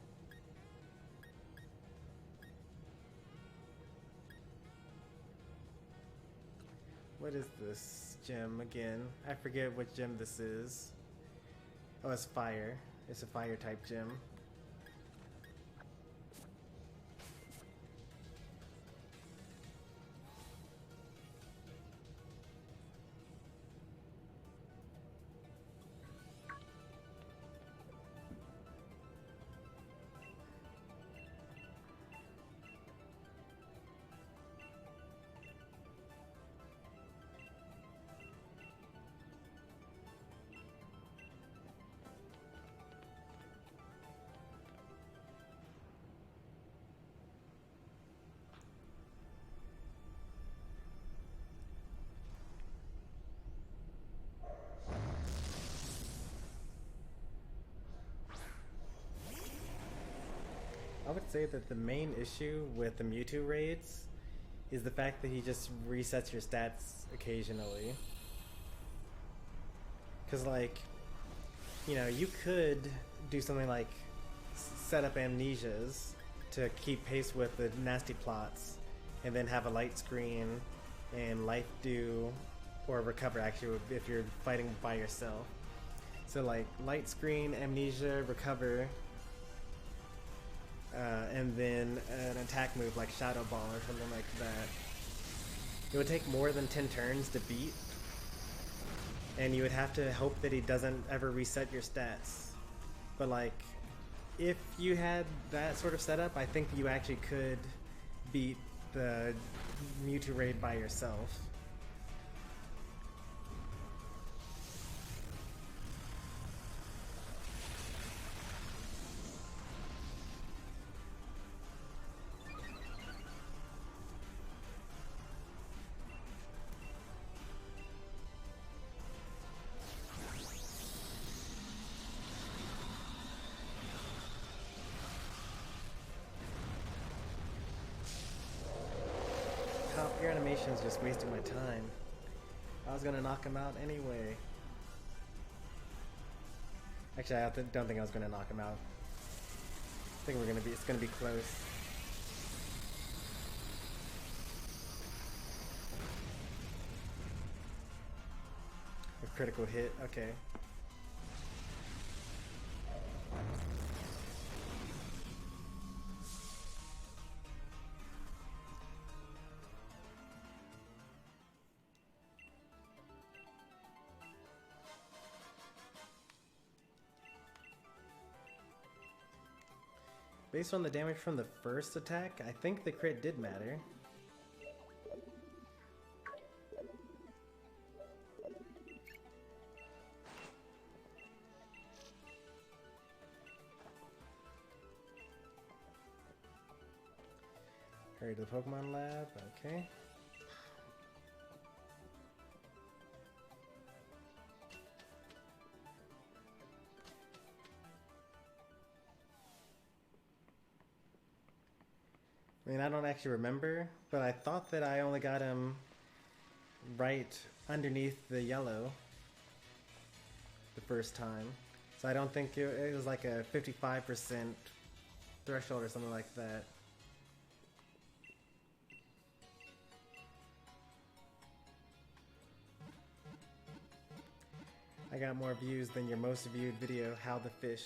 What is this gem again? I forget what gem this is. Oh, it's fire. It's a fire type gem. I would say that the main issue with the Mewtwo raids is the fact that he just resets your stats occasionally. Because, like, you know, you could do something like set up amnesias to keep pace with the nasty plots, and then have a light screen and life do, or recover actually if you're fighting by yourself. So, like, light screen, amnesia, recover. And then an attack move like Shadow Ball or something like that. It would take more than 10 turns to beat, and you would have to hope that he doesn't ever reset your stats. But like, if you had that sort of setup, I think you actually could beat the Mewtwo raid by yourself. Your animation's just wasting my time. I was gonna knock him out anyway. Actually, I don't think I was gonna knock him out. I think it's gonna be close. A critical hit, okay. Based on the damage from the first attack, I think the crit did matter. Hurry to the Pokemon Lab, okay. I mean, I don't actually remember, but I thought that I only got him right underneath the yellow the first time. So I don't think it was like a 55% threshold or something like that. I got more views than your most viewed video, How the Fish.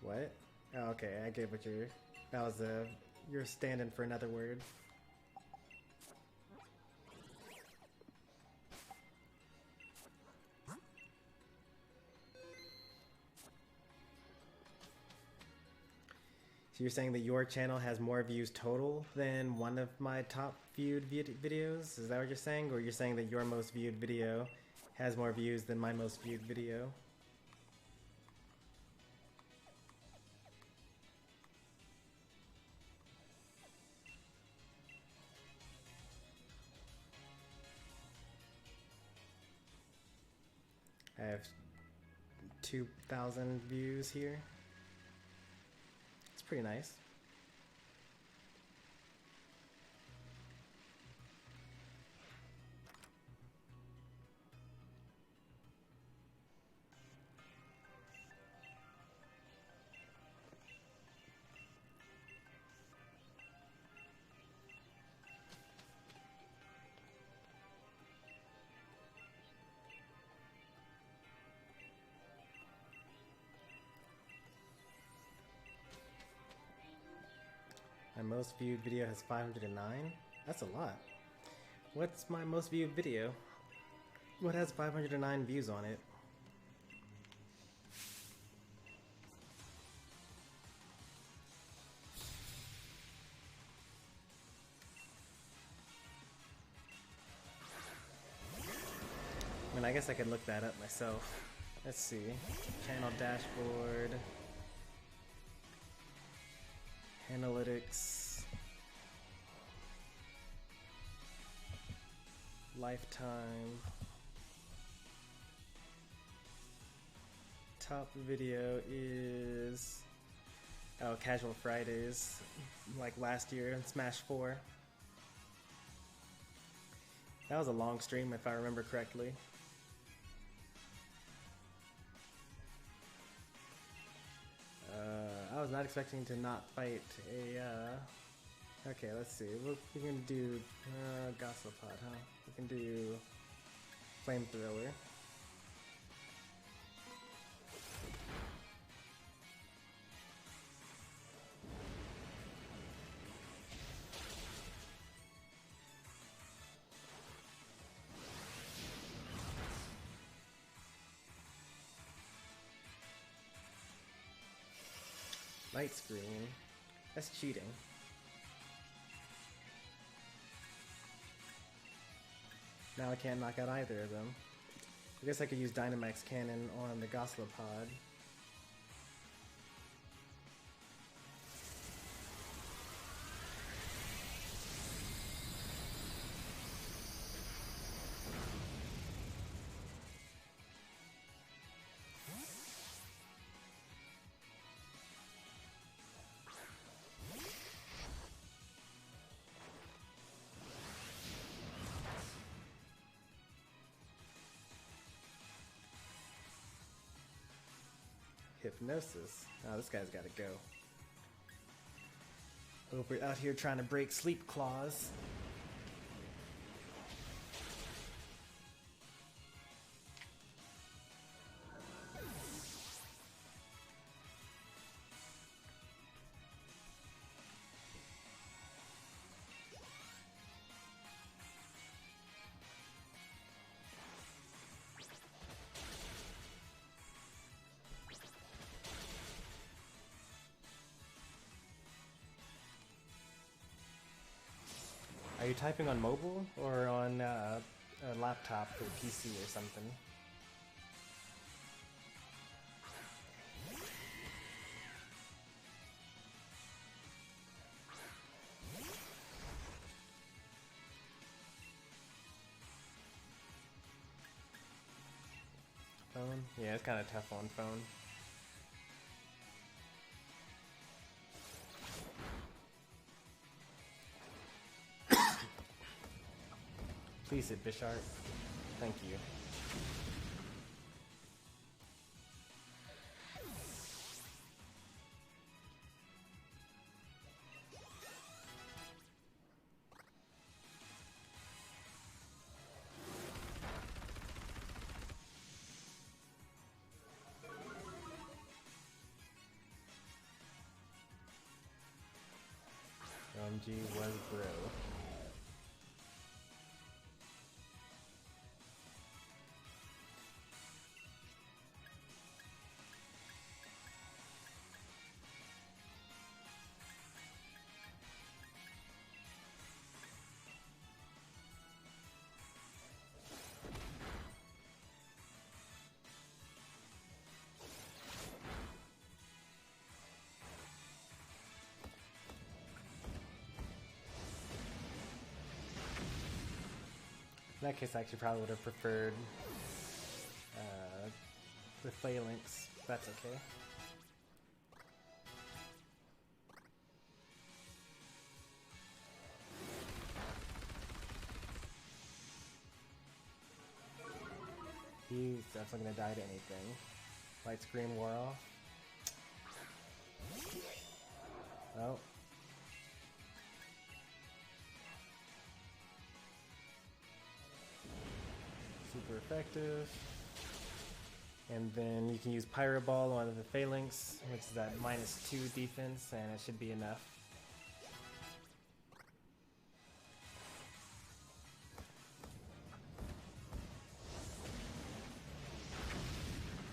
What? Oh, okay, I get what you're... That was you're standing for another word. So you're saying that your channel has more views total than one of my top viewed videos? Is that what you're saying? Or you're saying that your most viewed video has more views than my most viewed video? I have 2,000 views here. It's pretty nice. most viewed video has 509? That's a lot. What's my most viewed video? What has 509 views on it? I mean, I guess I could look that up myself. Let's see. Channel dashboard. Analytics. Lifetime. Top video is Casual Fridays, like last year in Smash 4. That was a long stream if I remember correctly. I was not expecting to not fight a okay, let's see. We can do Gossipod, huh? We can do Flamethrower. Light screen. That's cheating. Now I can't knock out either of them. I guess I could use Dynamax Cannon on the Goslopod. Hypnosis. Oh, this guy's gotta go. Over out here trying to break Sleep Claws. Are you typing on mobile or on a laptop or PC or something? Phone? Yeah, it's kind of tough on phone. Please hit Bishart. Thank you. OMG was bro. In that case, I actually probably would have preferred the Phalanx. That's okay. He's definitely gonna die to anything. Light screen wore off. Oh. Super effective. And then you can use Pyro Ball on the Phalanx, which is at -2 defense, and it should be enough.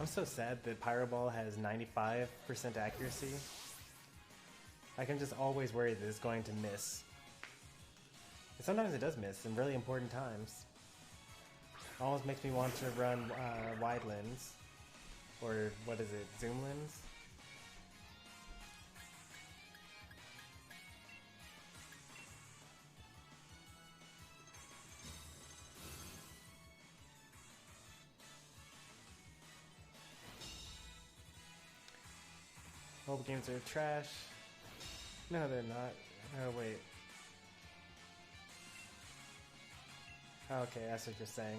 I'm so sad that Pyro Ball has 95% accuracy. I can just always worry that it's going to miss. And sometimes it does miss in really important times. It almost makes me want to run wide lens. Or what is it, zoom lens? Mobile games are trash. No, they're not. Oh, wait. Okay, that's what you're saying.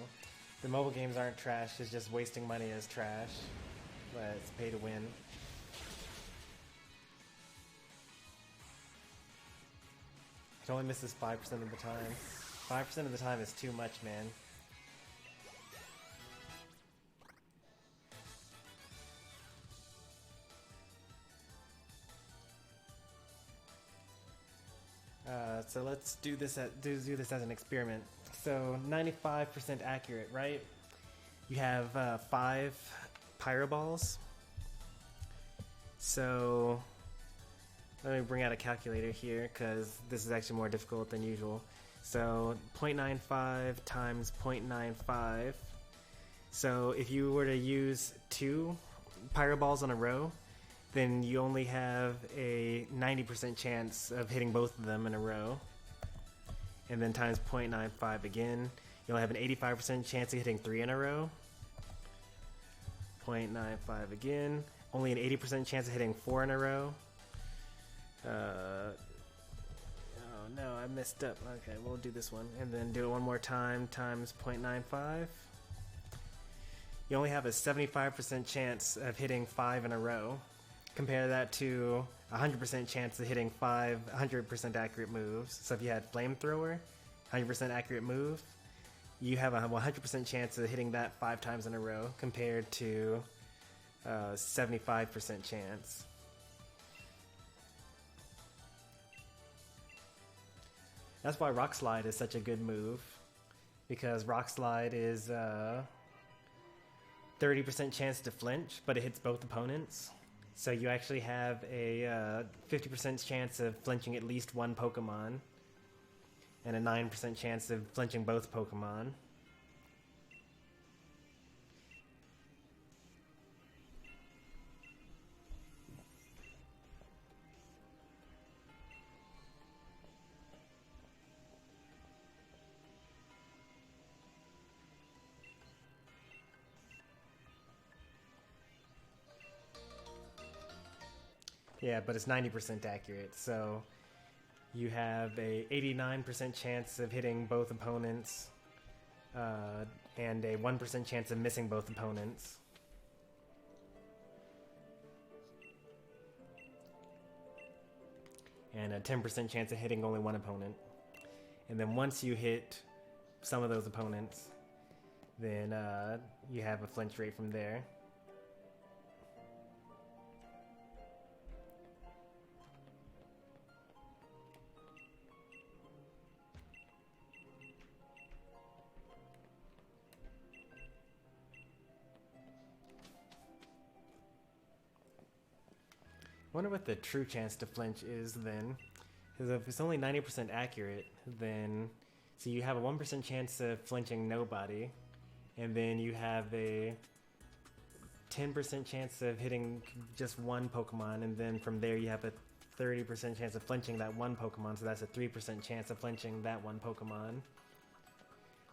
The mobile games aren't trash, it's just wasting money as trash. But it's pay to win. It only misses 5% of the time. 5% of the time is too much, man. So let's do this as an experiment. So 95% accurate, right? You have 5 Pyro Balls. So let me bring out a calculator here because this is actually more difficult than usual. So 0.95 times 0.95. So if you were to use 2 Pyro Balls on a row, then you only have a 90% chance of hitting both of them in a row. And then times 0.95 again, you'll have an 85% chance of hitting 3 in a row. 0.95 again, only an 80% chance of hitting 4 in a row. Oh no, I messed up. Okay, we'll do this one. And then do it one more time, times 0.95. You only have a 75% chance of hitting 5 in a row. Compare that to 100% chance of hitting 5 100% accurate moves. So if you had Flamethrower, 100% accurate move, you have a 100% chance of hitting that 5 times in a row compared to 75% chance. That's why Rock Slide is such a good move, because Rock Slide is 30% chance to flinch, but it hits both opponents. So you actually have a 50% chance of flinching at least one Pokemon, and a 9% chance of flinching both Pokemon. Yeah, but it's 90% accurate, so you have a 89% chance of hitting both opponents, and a 1% chance of missing both opponents. And a 10% chance of hitting only one opponent. And then once you hit some of those opponents, then you have a flinch rate from there. I wonder what the true chance to flinch is then. Because if it's only 90% accurate, then so you have a 1% chance of flinching nobody, and then you have a 10% chance of hitting just one Pokemon, and then from there you have a 30% chance of flinching that one Pokemon, so that's a 3% chance of flinching that one Pokemon.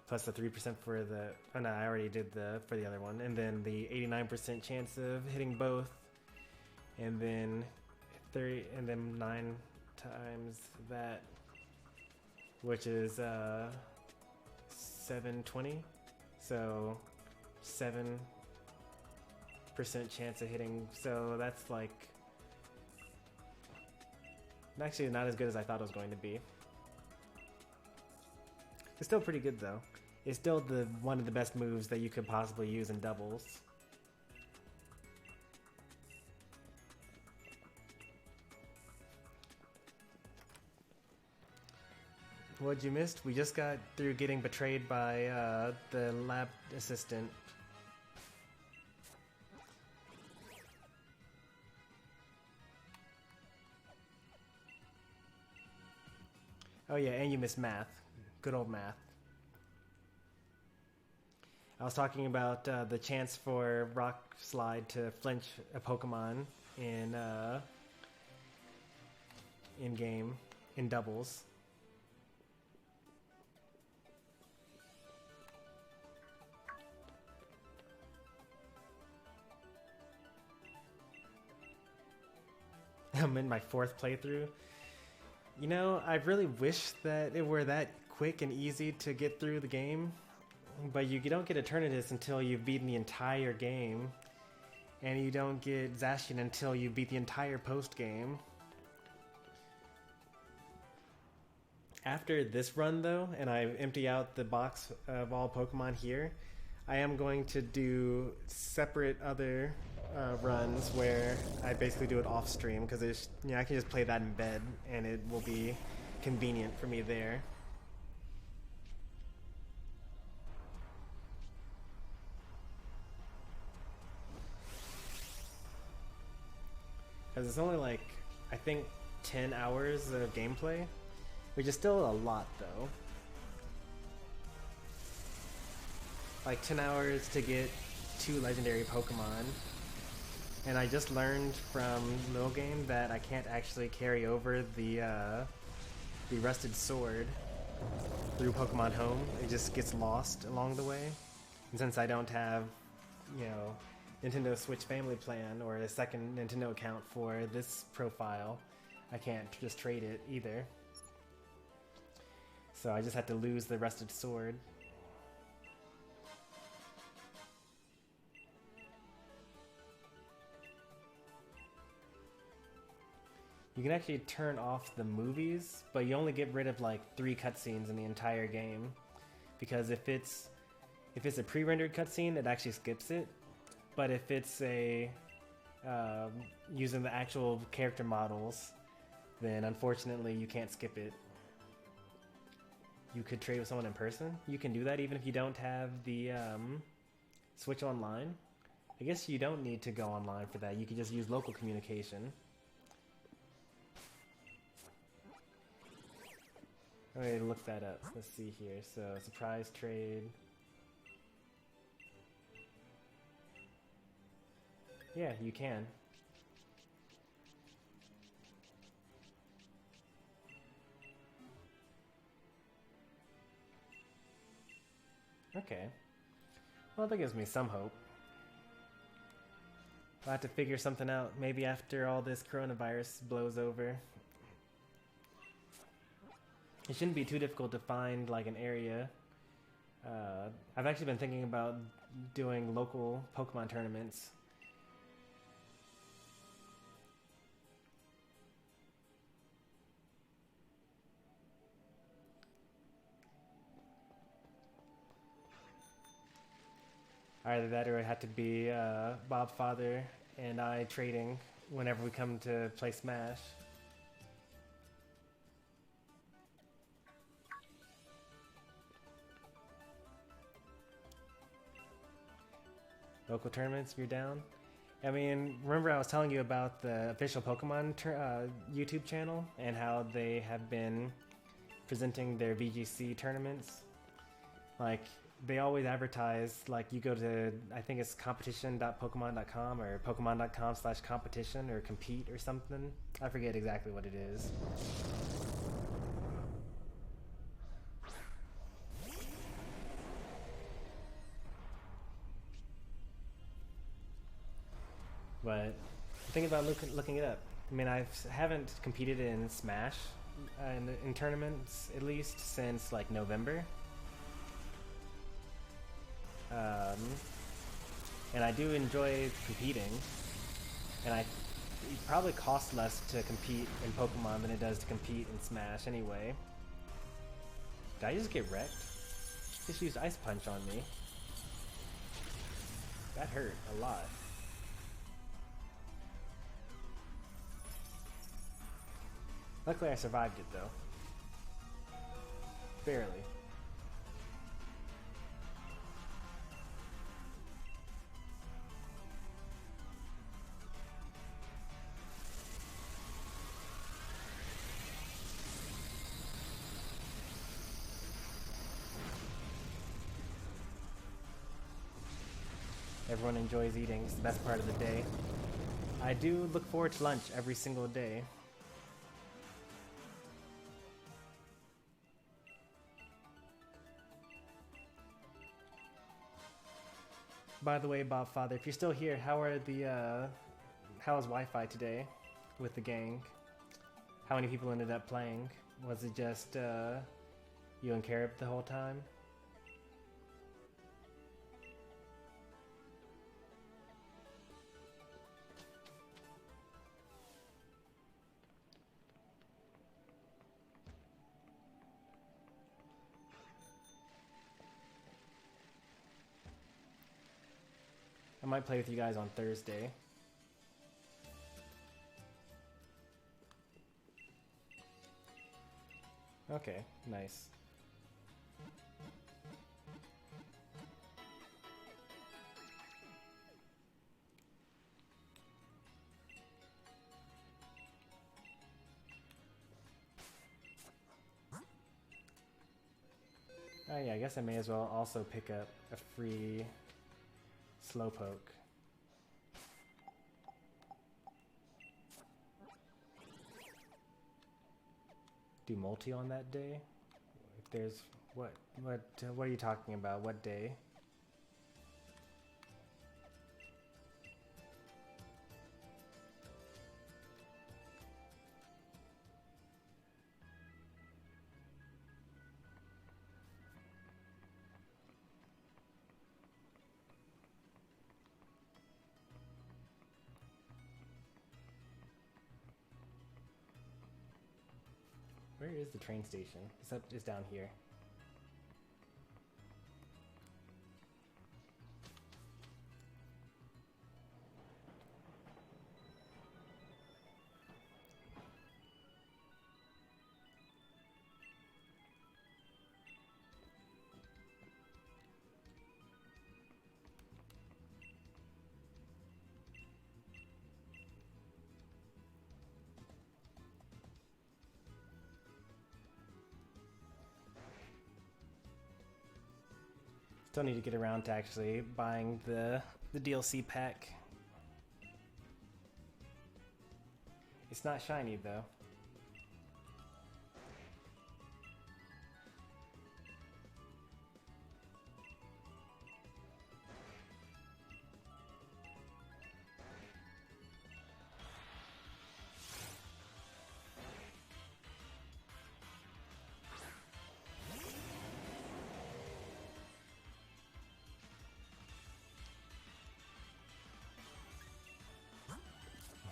Plus the 3% for the... Oh no, I already did for the other one. And then the 89% chance of hitting both. And then 9 times that, which is 720. So 7% chance of hitting. So that's like actually not as good as I thought it was going to be. It's still pretty good though. It's still one of the best moves that you could possibly use in doubles. What you missed? We just got through getting betrayed by the lab assistant. Oh yeah, and you missed math. Good old math. I was talking about the chance for Rock Slide to flinch a Pokemon in game in doubles. I'm in my 4th playthrough. You know, I really wish that it were that quick and easy to get through the game, but you don't get Eternatus until you've beaten the entire game, and you don't get Zacian until you beat the entire post-game. After this run, though, and I empty out the box of all Pokemon here, I am going to do separate other runs where I basically do it off stream, because I can just play that in bed and it will be convenient for me there. Because it's only like, I think, 10 hours of gameplay, which is still a lot though. Like 10 hours to get 2 legendary Pokemon. And I just learned from Lil Game that I can't actually carry over the Rusted Sword through Pokemon Home. It just gets lost along the way. And since I don't have, you know, Nintendo Switch Family Plan or a second Nintendo account for this profile, I can't just trade it either. So I just had to lose the Rusted Sword. You can actually turn off the movies, but you only get rid of like 3 cutscenes in the entire game. Because if it's a pre-rendered cutscene, it actually skips it. But if it's a using the actual character models, then unfortunately you can't skip it. You could trade with someone in person. You can do that even if you don't have the Switch Online. I guess you don't need to go online for that. You can just use local communication. Okay, look that up. Let's see here. So, surprise trade. Yeah, you can. Okay. Well, that gives me some hope. I'll have to figure something out. Maybe after all this coronavirus blows over. It shouldn't be too difficult to find like an area. I've actually been thinking about doing local Pokemon tournaments. Either that or it had to be Bob Father and I trading whenever we come to play Smash. Local tournaments, you're down? I mean, remember I was telling you about the official Pokemon YouTube channel and how they have been presenting their VGC tournaments? Like, they always advertise, like, you go to, I think it's competition.pokemon.com or pokemon.com/competition or compete or something. I forget exactly what it is. But I'm thinking about looking it up. I mean, I haven't competed in Smash in tournaments, at least, since, like, November. And I do enjoy competing, and it probably costs less to compete in Pokemon than it does to compete in Smash anyway. Did I just get wrecked? Just used Ice Punch on me. That hurt a lot. Luckily I survived it though. Barely. Everyone enjoys eating. It's the best part of the day. I do look forward to lunch every single day. By the way, Bob Father, if you're still here, how is Wi-Fi today with the gang? How many people ended up playing? Was it just you and Carib the whole time? I might play with you guys on Thursday. Okay, nice. Oh yeah, I guess I may as well also pick up a free Slowpoke. Do multi on that day? If there's what are you talking about? What day? Where is the train station? It's down here. Still need to get around to actually buying the DLC pack. It's not shiny though.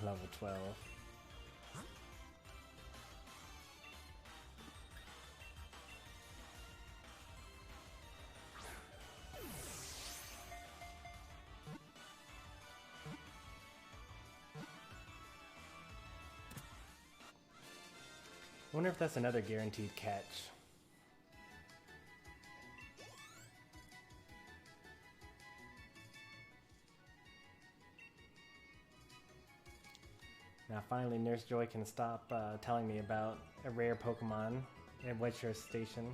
Level 12. I wonder if that's another guaranteed catch. Now finally Nurse Joy can stop telling me about a rare Pokemon at Wedgeshire Station.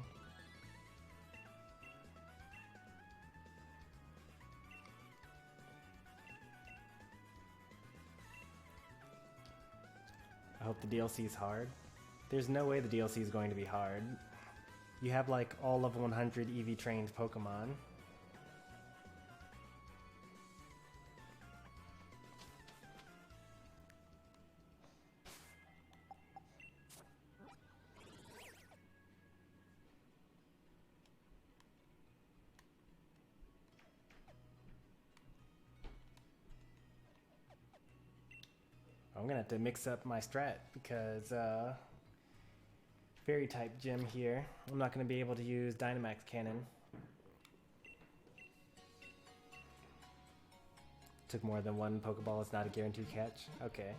I hope the DLC is hard. There's no way the DLC is going to be hard. You have like all level 100 EV trained Pokemon. I'm gonna have to mix up my strat because fairy type gym here. I'm not gonna be able to use Dynamax Cannon. Took more than one Pokeball, it's not a guaranteed catch. Okay.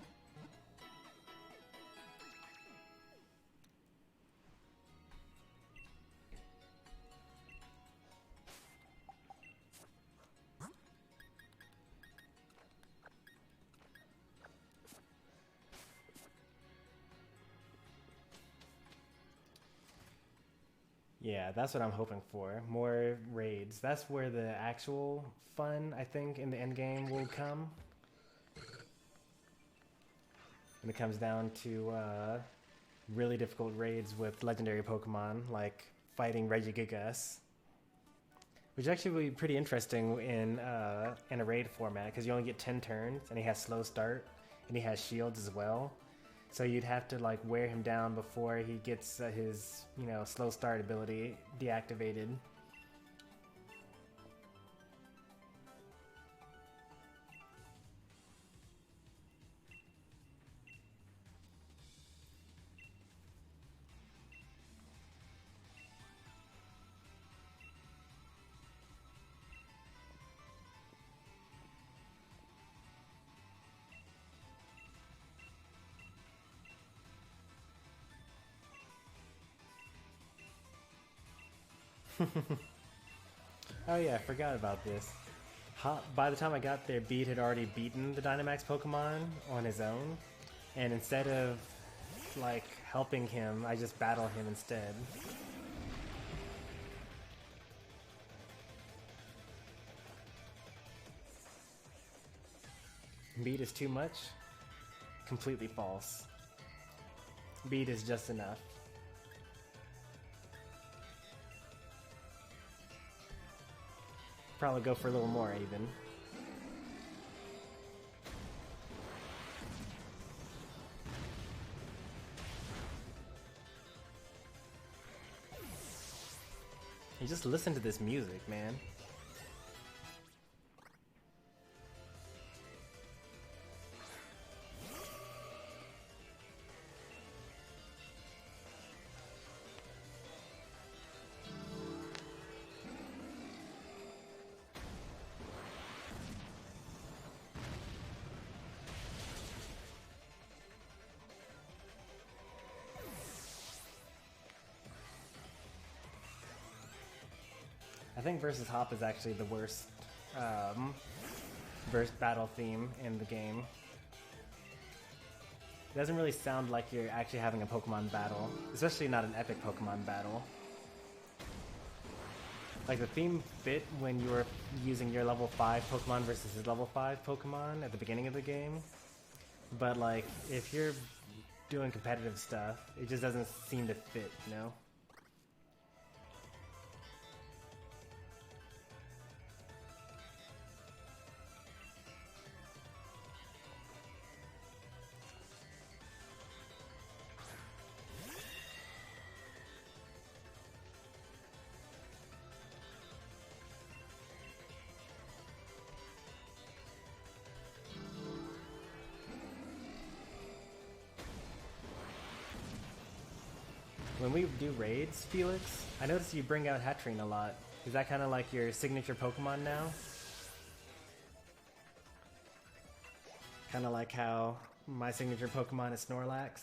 Yeah, that's what I'm hoping for. More raids. That's where the actual fun, I think, in the end game will come. When it comes down to really difficult raids with legendary Pokemon, like fighting Regigigas. Which actually would be pretty interesting in a raid format, because you only get 10 turns, and he has slow start, and he has shields as well. So you'd have to like wear him down before he gets his, you know, slow start ability deactivated. Oh yeah, I forgot about this. By the time I got there, Beat had already beaten the Dynamax Pokemon on his own, and instead of like helping him, I just battle him instead. Beat is too much? Completely false. Beat is just enough. Probably go for a little more even. You just listen to this music, man. I think Versus Hop is actually the worst battle theme in the game. It doesn't really sound like you're actually having a Pokemon battle, especially not an epic Pokemon battle. Like the theme fit when you were using your level 5 Pokemon versus his level 5 Pokemon at the beginning of the game. But like, if you're doing competitive stuff, it just doesn't seem to fit, you know? When we do raids, Felix, I notice you bring out Hatterene a lot. Is that kind of like your signature Pokemon now? Kind of like how my signature Pokemon is Snorlax.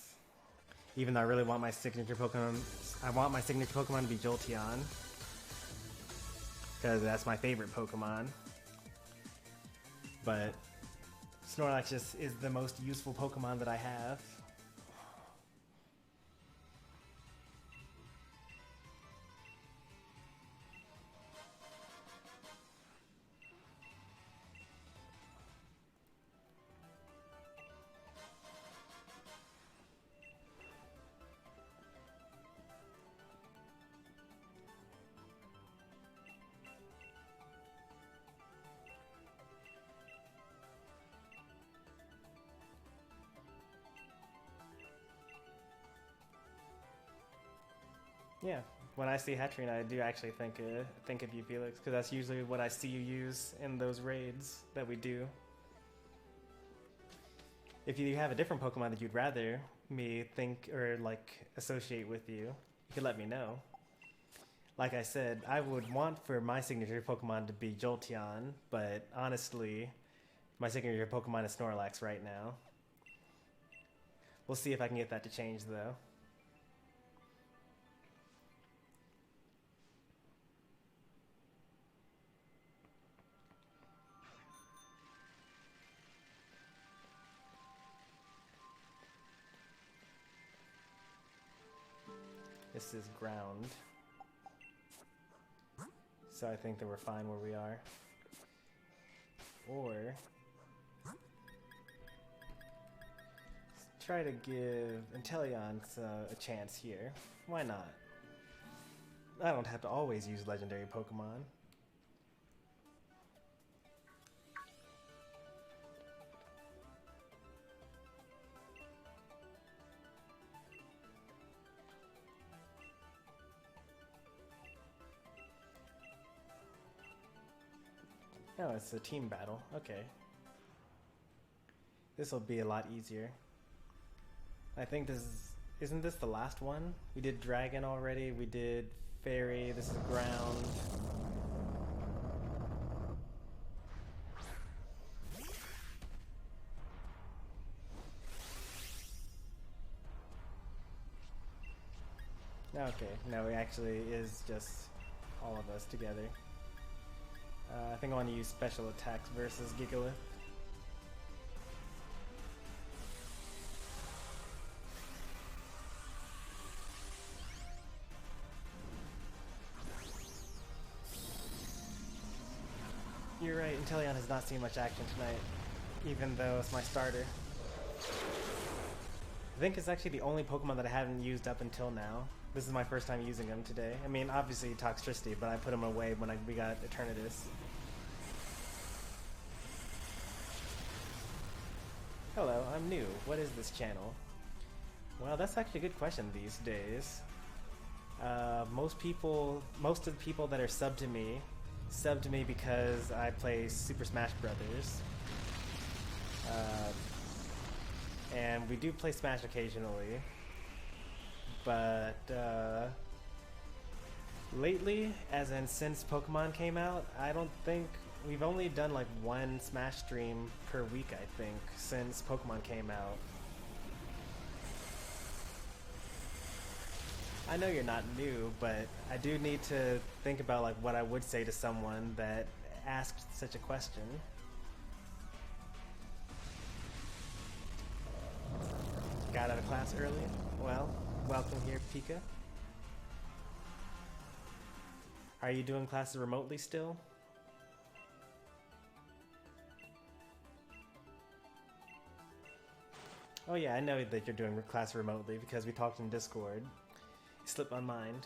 Even though I really want my signature Pokemon, I want my signature Pokemon to be Jolteon. Because that's my favorite Pokemon. But Snorlax just is the most useful Pokemon that I have. Yeah, when I see Hatterene, I do actually think of you, Felix, because that's usually what I see you use in those raids that we do. If you have a different Pokemon that you'd rather me think or like associate with you, you could let me know. Like I said, I would want for my signature Pokemon to be Jolteon, but honestly, my signature Pokemon is Snorlax right now. We'll see if I can get that to change though. This is ground. so I think that we're fine where we are. Or let's try to give Inteleon a chance here. Why not? I don't have to always use legendary Pokemon. Oh, it's a team battle. Okay. This will be a lot easier. I think this is... Isn't this the last one? We did Dragon already, we did Fairy, this is Ground. Okay, no, it actually is just all of us together. I think I want to use special attacks versus Gigalith. You're right, Inteleon has not seen much action tonight, even though it's my starter. I think it's actually the only Pokemon that I haven't used up until now. This is my first time using him today. I mean, obviously Toxtricity, but I put him away when we got Eternatus. Hello, I'm new. What is this channel? Well, that's actually a good question these days. Most of the people that are subbed to me because I play Super Smash Brothers. And we do play Smash occasionally. But lately, as in since Pokemon came out, I don't think... We've only done like one Smash stream per week, I think, since Pokemon came out. I know you're not new, but I do need to think about like what I would say to someone that asked such a question. Got out of class early? Well, welcome here, Pika. Are you doing classes remotely still? Oh yeah, I know that you're doing class remotely because we talked in Discord. It slipped my mind.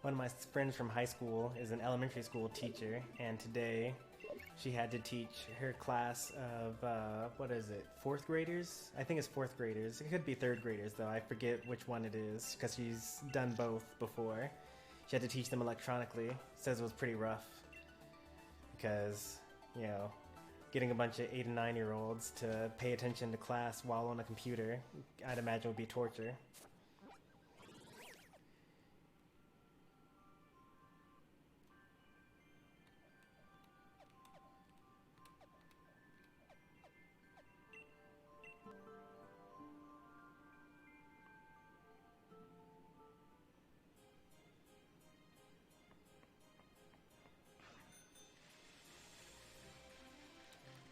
One of my friends from high school is an elementary school teacher, and today she had to teach her class of, what is it, 4th graders? I think it's 4th graders. It could be 3rd graders, though. I forget which one it is, because she's done both before. She had to teach them electronically. Says it was pretty rough, because, you know, getting a bunch of 8 and 9-year-olds to pay attention to class while on a computer, I'd imagine would be torture.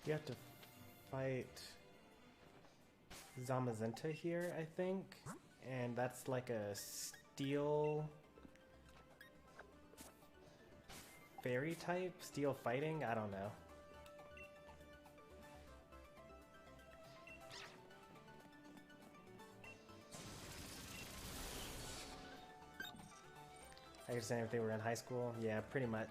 You have to fight Zamazenta here, I think, and that's like a steel fairy type? Steel fighting? I don't know. I understand if they were in high school. Yeah, pretty much.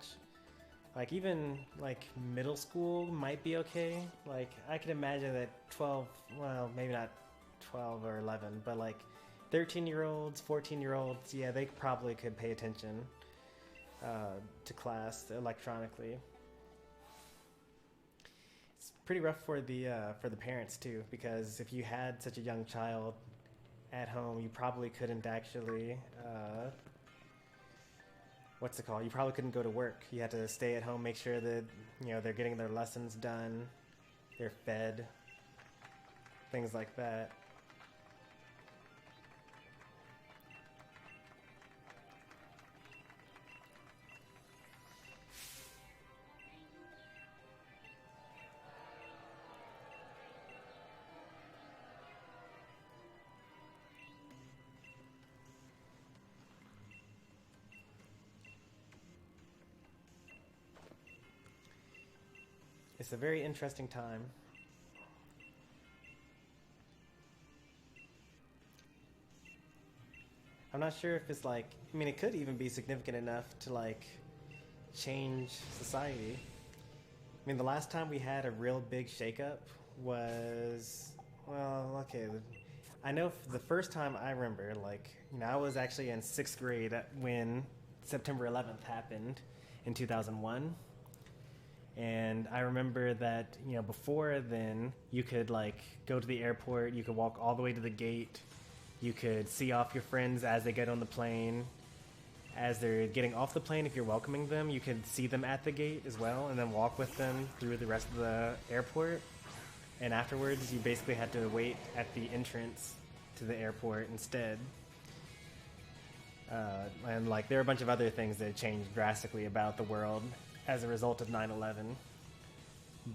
Like, even, like, middle school might be okay. Like, I could imagine that 12, well, maybe not 12 or 11, but, like, 13-year-olds, 14-year-olds, yeah, they probably could pay attention to class electronically. It's pretty rough for the parents, too, because if you had such a young child at home, you probably couldn't actually... what's it called? You probably couldn't go to work. You had to stay at home, make sure that, you know, they're getting their lessons done, they're fed, things like that. It's a very interesting time. I'm not sure if it's like, I mean, it could even be significant enough to like change society. I mean, the last time we had a real big shakeup was, well, okay. I know the first time I remember, like, you know, I was actually in 6th grade when September 11th happened in 2001. And I remember that, you know, before then, you could, like, go to the airport, you could walk all the way to the gate, you could see off your friends as they get on the plane. As they're getting off the plane, if you're welcoming them, you can see them at the gate as well, and then walk with them through the rest of the airport. And afterwards, you basically had to wait at the entrance to the airport instead. And like there are a bunch of other things that changed drastically about the world as a result of 9/11.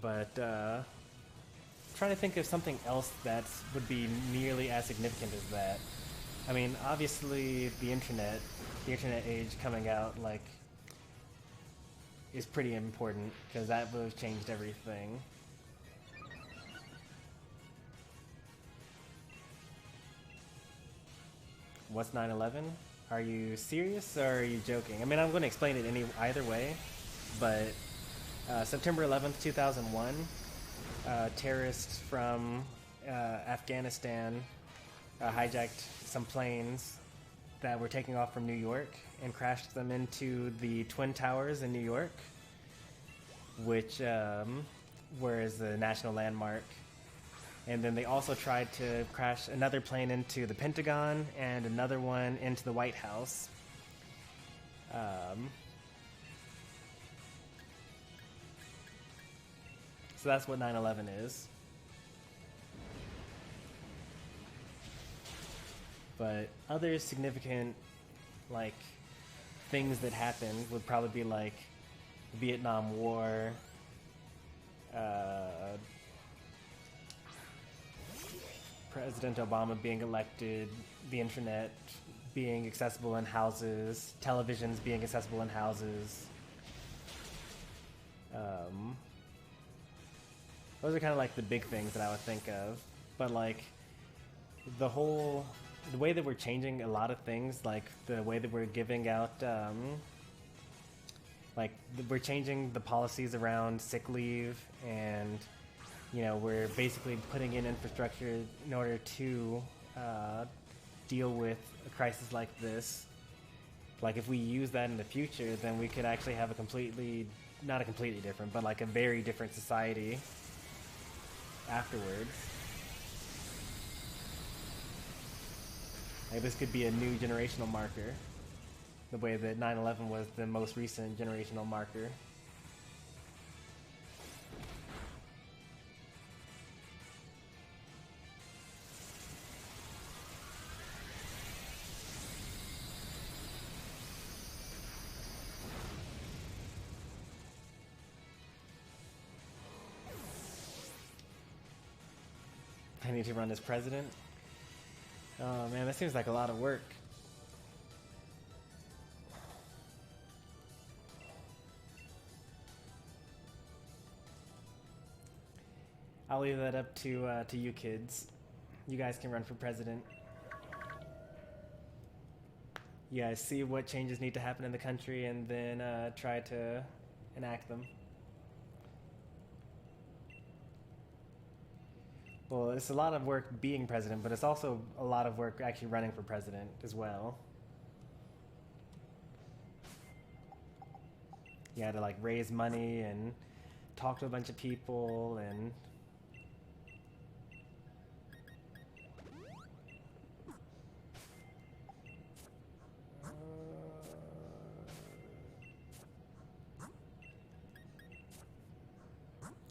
But trying to think of something else that would be nearly as significant as that. I mean, obviously the internet age coming out, like, is pretty important because that would have changed everything. What's 9/11? Are you serious or are you joking? I mean, I'm going to explain it either way, but September 11th, 2001, terrorists from Afghanistan hijacked some planes that were taking off from New York and crashed them into the Twin Towers in New York, which was the national landmark. And then they also tried to crash another plane into the Pentagon and another one into the White House. So that's what 9/11 is. But other significant, like, things that happened would probably be like the Vietnam War, President Obama being elected, the internet being accessible in houses, televisions being accessible in houses. Those are kind of like the big things that I would think of. But like the way that we're changing a lot of things, like the way that we're giving out, we're changing the policies around sick leave, and you know, we're basically putting in infrastructure in order to deal with a crisis like this. Like if we use that in the future, then we could actually have not a completely different, but like a very different society afterwards. Like this could be a new generational marker, the way that 9/11 was the most recent generational marker. I need to run as president. Oh man, that seems like a lot of work. I'll leave that up to you kids. You guys can run for president. You guys see what changes need to happen in the country and then try to enact them. Well, it's a lot of work being president, but it's also a lot of work actually running for president as well. You had to like raise money and talk to a bunch of people and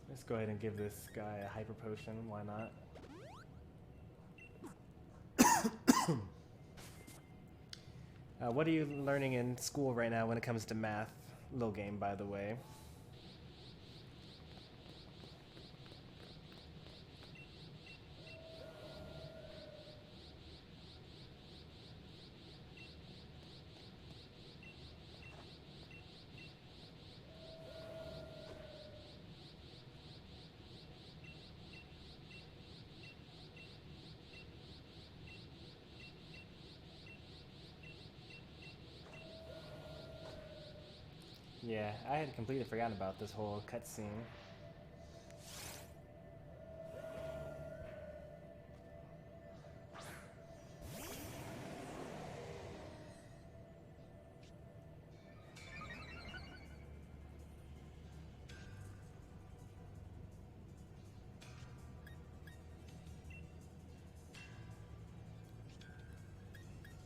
let's go ahead and give this guy a hyper potion, why not? What are you learning in school right now when it comes to math? Little game, by the way. Yeah, I had completely forgotten about this whole cutscene.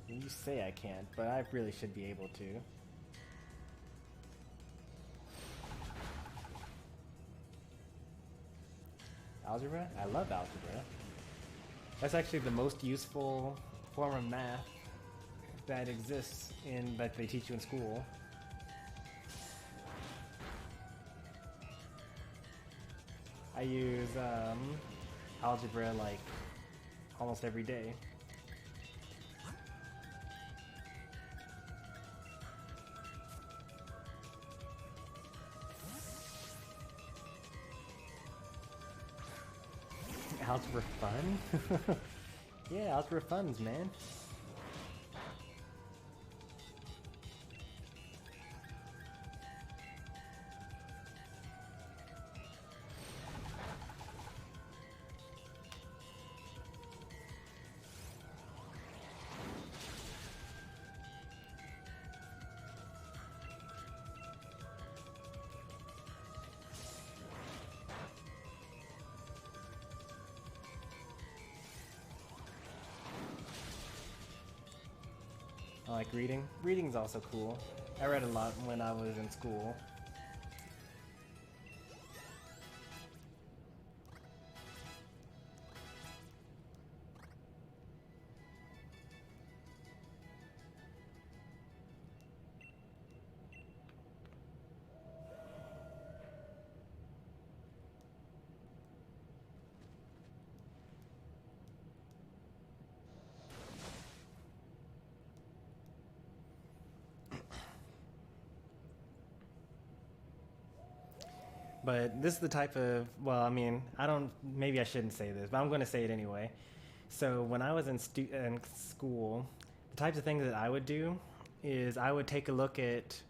You say I can't, but I really should be able to. Algebra? I love algebra. That's actually the most useful form of math that exists that they teach you in school. I use algebra like almost every day. Algebra fun? Yeah, algebra fun's, man. I like reading. Reading's also cool. I read a lot when I was in school. But this is the type of, well, I mean, maybe I shouldn't say this, but I'm going to say it anyway. So when I was in school, the types of things that I would do is I would take a look at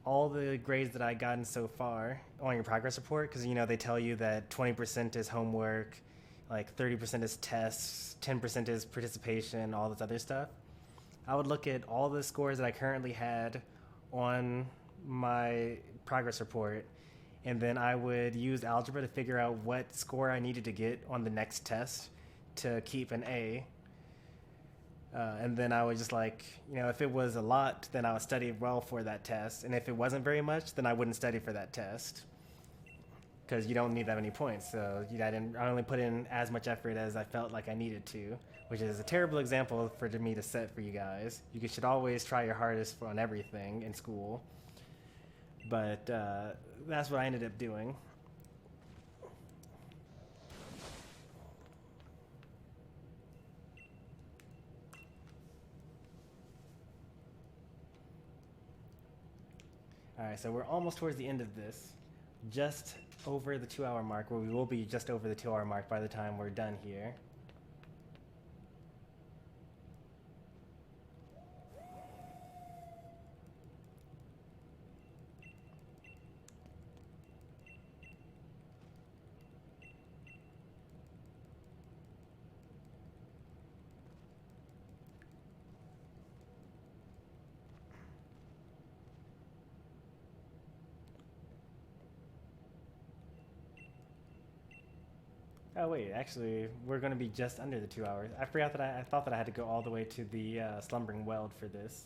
all the grades that I'd gotten so far on your progress report, because, you know, they tell you that 20% is homework, like 30% is tests, 10% is participation, all this other stuff. I would look at all the scores that I currently had on my progress report, and then I would use algebra to figure out what score I needed to get on the next test to keep an A. And then I would just, like, you know, if it was a lot, then I would study well for that test. And if it wasn't very much, then I wouldn't study for that test. Because you don't need that many points. So I only put in as much effort as I felt like I needed to, which is a terrible example for me to set for you guys. You should always try your hardest on everything in school. But that's what I ended up doing. Alright, so we're almost towards the end of this. Just over the 2-hour mark, where we will be just over the 2-hour mark by the time we're done here. Oh wait, actually, we're going to be just under the 2 hours. I forgot that I thought that I had to go all the way to the Slumbering Weld for this.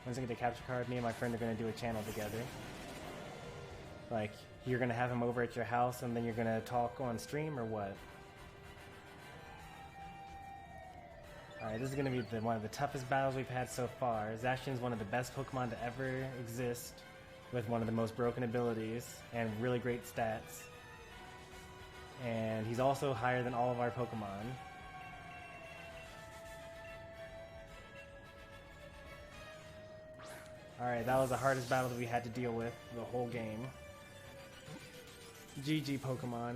Once I get the capture card, me and my friend are going to do a channel together. Like, you're going to have him over at your house and then you're going to talk on stream, or what? Alright, this is going to be one of the toughest battles we've had so far. Zacian is one of the best Pokemon to ever exist, with one of the most broken abilities and really great stats. And he's also higher than all of our Pokemon. Alright, that was the hardest battle that we had to deal with the whole game. GG, Pokemon.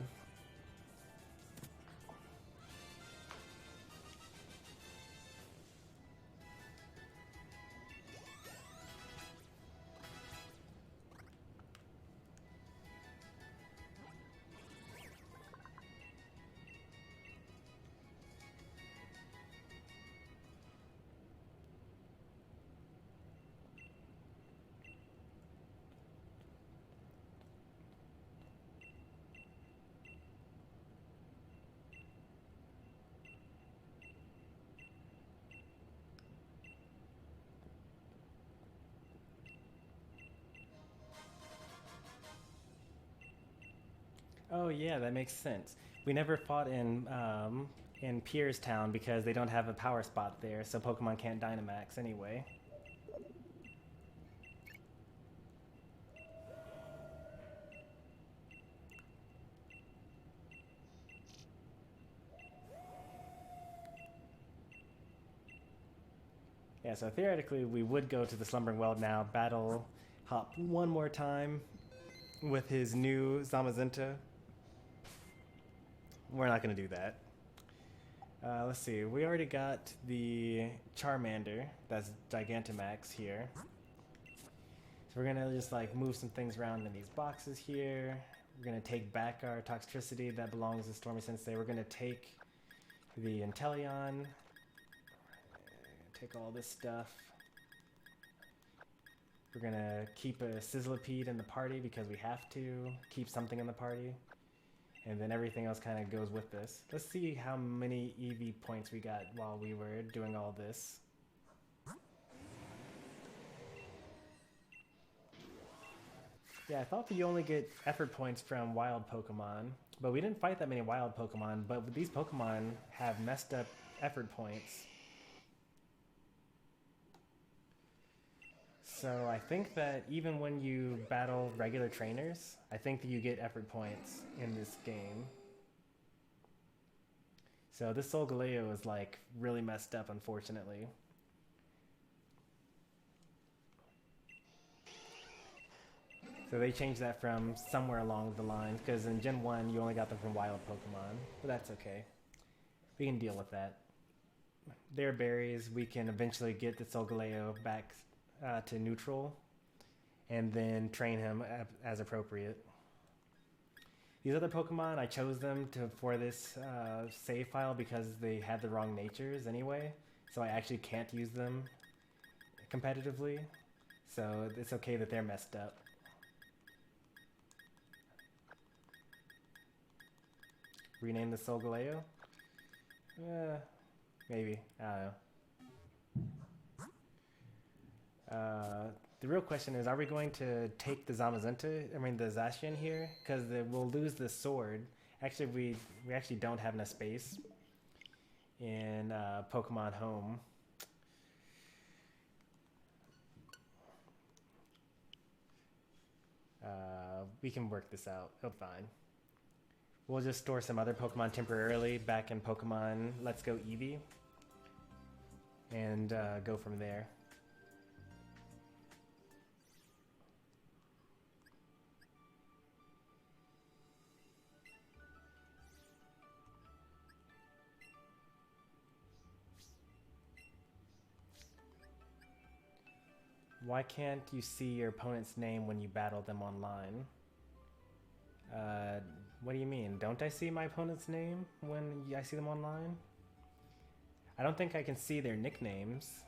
Oh yeah, that makes sense. We never fought in Pierce Town because they don't have a power spot there, so Pokemon can't Dynamax anyway. Yeah, so theoretically we would go to the Slumbering World now, battle Hop one more time with his new Zamazenta. We're not going to do that. Let's see, we already got the Charmander, that's Gigantamax here. So we're going to just like move some things around in these boxes here. We're going to take back our Toxtricity that belongs to Stormy Sensei. We're going to take the Inteleon. Take all this stuff. We're going to keep a Sizzlipede in the party because we have to keep something in the party. And then everything else kind of goes with this. Let's see how many EV points we got while we were doing all this. Yeah, I thought that you only get effort points from wild Pokemon, but we didn't fight that many wild Pokemon, but these Pokemon have messed up effort points. So I think that even when you battle regular trainers, I think that you get effort points in this game. So this Solgaleo is like really messed up, unfortunately. So they changed that from somewhere along the lines, because in Gen 1 you only got them from wild Pokemon, but that's okay. We can deal with that. They're berries, we can eventually get the Solgaleo back to neutral, and then train him as appropriate. These other Pokemon, I chose them for this save file because they had the wrong natures anyway, so I actually can't use them competitively, so it's okay that they're messed up. Rename the Solgaleo? Maybe, I don't know. The real question is, are we going to take the Zamazenta, the Zacian here? Because we'll lose the sword. Actually, we actually don't have enough space in Pokemon Home. We can work this out. Oh, fine. We'll just store some other Pokemon temporarily back in Pokemon Let's Go Eevee and go from there. Why can't you see your opponent's name when you battle them online? What do you mean? Don't I see my opponent's name when I see them online? I don't think I can see their nicknames.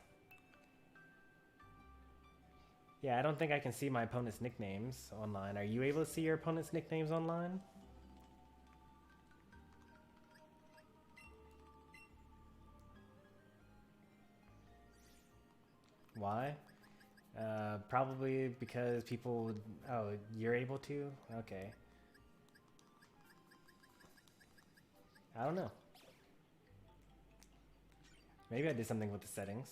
Yeah, I don't think I can see my opponent's nicknames online. Are you able to see your opponent's nicknames online? Why? Probably because people would... Oh, you're able to? Okay. I don't know. Maybe I did something with the settings.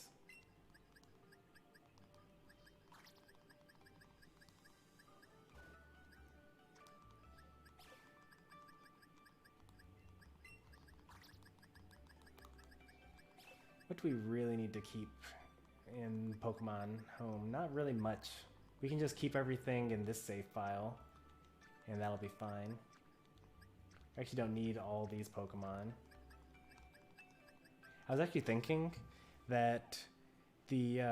What do we really need to keep in Pokemon Home? Not really much. We can just keep everything in this save file, and that'll be fine. I actually don't need all these Pokemon. I was actually thinking that the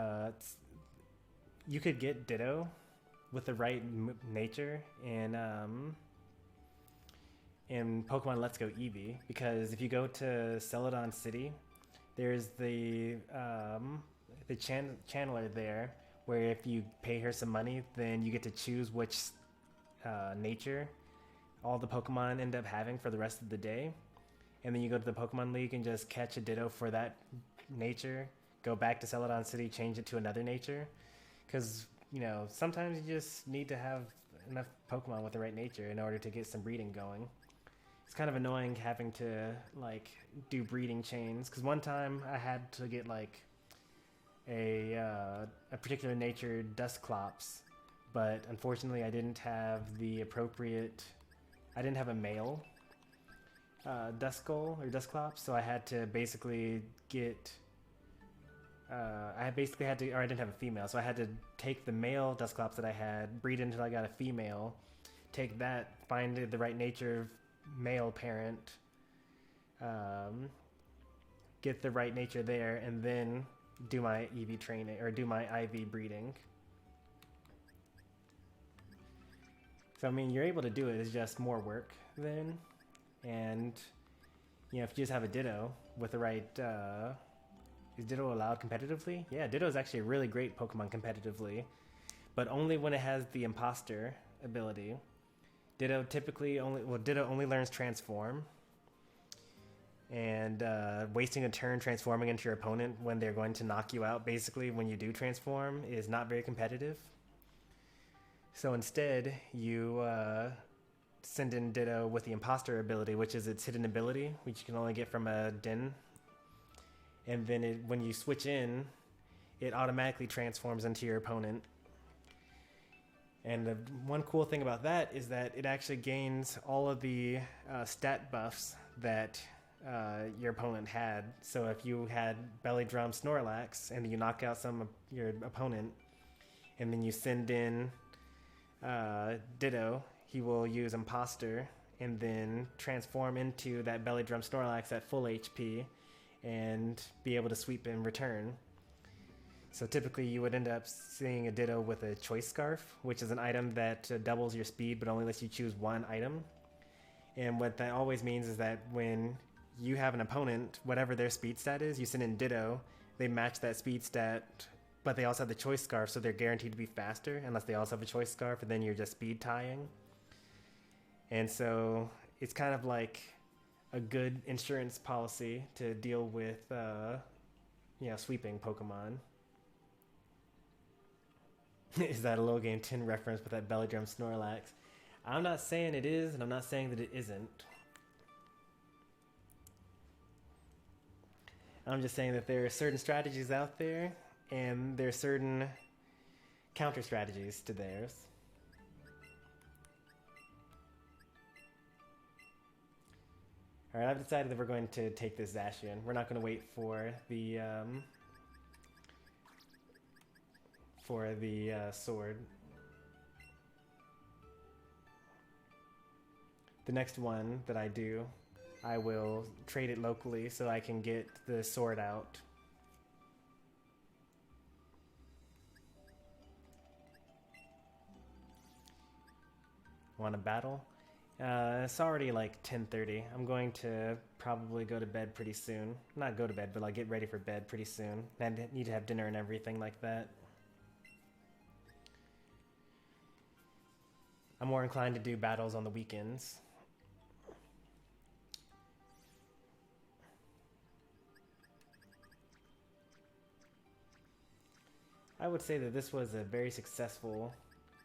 you could get Ditto with the right nature in Pokemon Let's Go Eevee, because if you go to Celadon City, there's the channeler there, where if you pay her some money, then you get to choose which nature all the Pokemon end up having for the rest of the day. And then you go to the Pokemon League and just catch a Ditto for that nature, go back to Celadon City, change it to another nature. Because, you know, sometimes you just need to have enough Pokemon with the right nature in order to get some breeding going. It's kind of annoying having to, like, do breeding chains. Because one time I had to get, like, a particular nature Dusclops, but unfortunately I didn't have the appropriate... I didn't have a male Duskull or Dusclops, so I had to basically get... I didn't have a female, so I had to take the male Dusclops that I had, breed it until I got a female, take that, find the right nature male parent, get the right nature there, and then do my EV training, or do my IV breeding. So, I mean, you're able to do it, it's just more work then. And, you know, if you just have a Ditto with the right, is Ditto allowed competitively? Yeah, Ditto is actually a really great Pokemon competitively, but only when it has the Imposter ability. Ditto only learns Transform, and wasting a turn transforming into your opponent when they're going to knock you out, basically, when you do transform, is not very competitive. So instead, you send in Ditto with the Imposter ability, which is its hidden ability, which you can only get from a den. And then when you switch in, it automatically transforms into your opponent. And the one cool thing about that is that it actually gains all of the stat buffs that your opponent had. So if you had Belly Drum Snorlax and you knock out your opponent, and then you send in Ditto, he will use Imposter and then transform into that Belly Drum Snorlax at full HP and be able to sweep in return. So typically you would end up seeing a Ditto with a Choice Scarf, which is an item that doubles your speed but only lets you choose one item. And what that always means is that when you have an opponent, whatever their speed stat is, you send in Ditto, they match that speed stat, but they also have the Choice Scarf, so they're guaranteed to be faster unless they also have a Choice Scarf, and then you're just speed tying. And so it's kind of like a good insurance policy to deal with sweeping Pokemon. Is that a Little Game 10 reference with that Belly Drum Snorlax? I'm not saying it is, and I'm not saying that it isn't. I'm just saying that there are certain strategies out there, and there are certain counter strategies to theirs. Alright, I've decided that we're going to take this Zacian. We're not going to wait for the sword. The next one that I do, I will trade it locally so I can get the sword out. Want to battle? It's already like 10:30. I'm going to probably go to bed pretty soon. Not go to bed, but I'll get ready for bed pretty soon. I need to have dinner and everything like that. I'm more inclined to do battles on the weekends. I would say that this was a very successful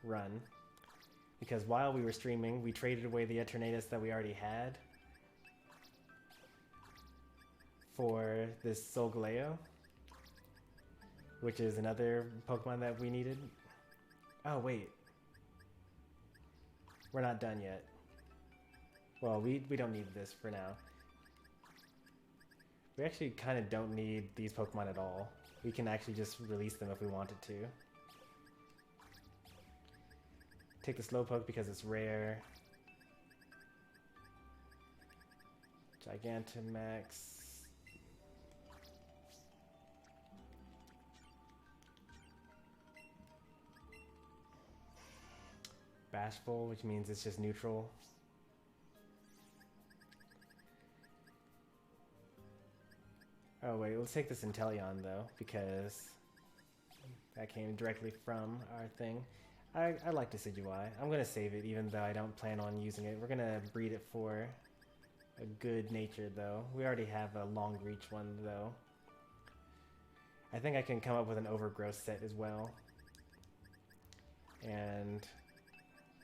run, because while we were streaming, we traded away the Eternatus that we already had for this Solgaleo, which is another Pokemon that we needed. Oh, wait. We're not done yet. Well, we don't need this for now. We actually kind of don't need these Pokemon at all. We can actually just release them if we wanted to. Take the Slowpoke because it's rare. Gigantamax. Bashful, which means it's just neutral. Oh wait, let's take this Inteleon though, because that came directly from our thing. I like Decidueye. I'm gonna save it even though I don't plan on using it. We're gonna breed it for a good nature though. We already have a long reach one though. I think I can come up with an overgrowth set as well. And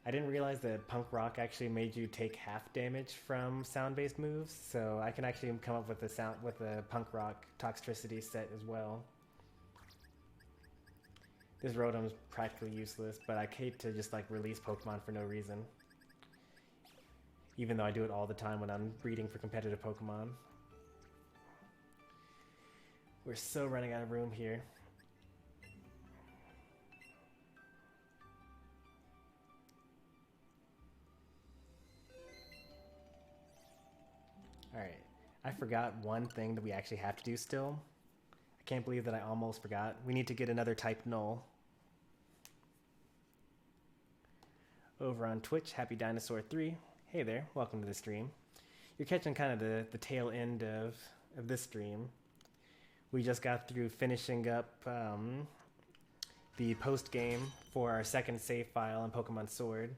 I didn't realize that Punk Rock actually made you take half damage from sound-based moves, so I can actually come up with a Punk Rock Toxtricity set as well. This Rotom's practically useless, but I hate to just like release Pokemon for no reason. Even though I do it all the time when I'm breeding for competitive Pokemon. We're so running out of room here. Alright, I forgot one thing that we actually have to do still. I can't believe that I almost forgot. We need to get another type null. Over on Twitch, Happy Dinosaur 3. Hey there, welcome to the stream. You're catching kind of the tail end of this stream. We just got through finishing up the post game for our second save file in Pokemon Sword,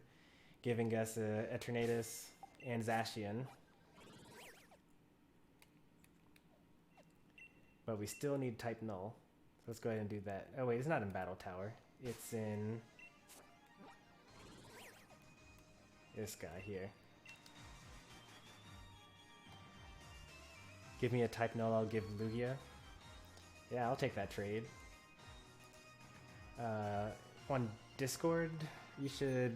giving us Eternatus and Zacian. But we still need type null. So let's go ahead and do that. Oh wait, it's not in Battle Tower. It's in this guy here. Give me a type null, I'll give Lugia. Yeah, I'll take that trade. On Discord, you should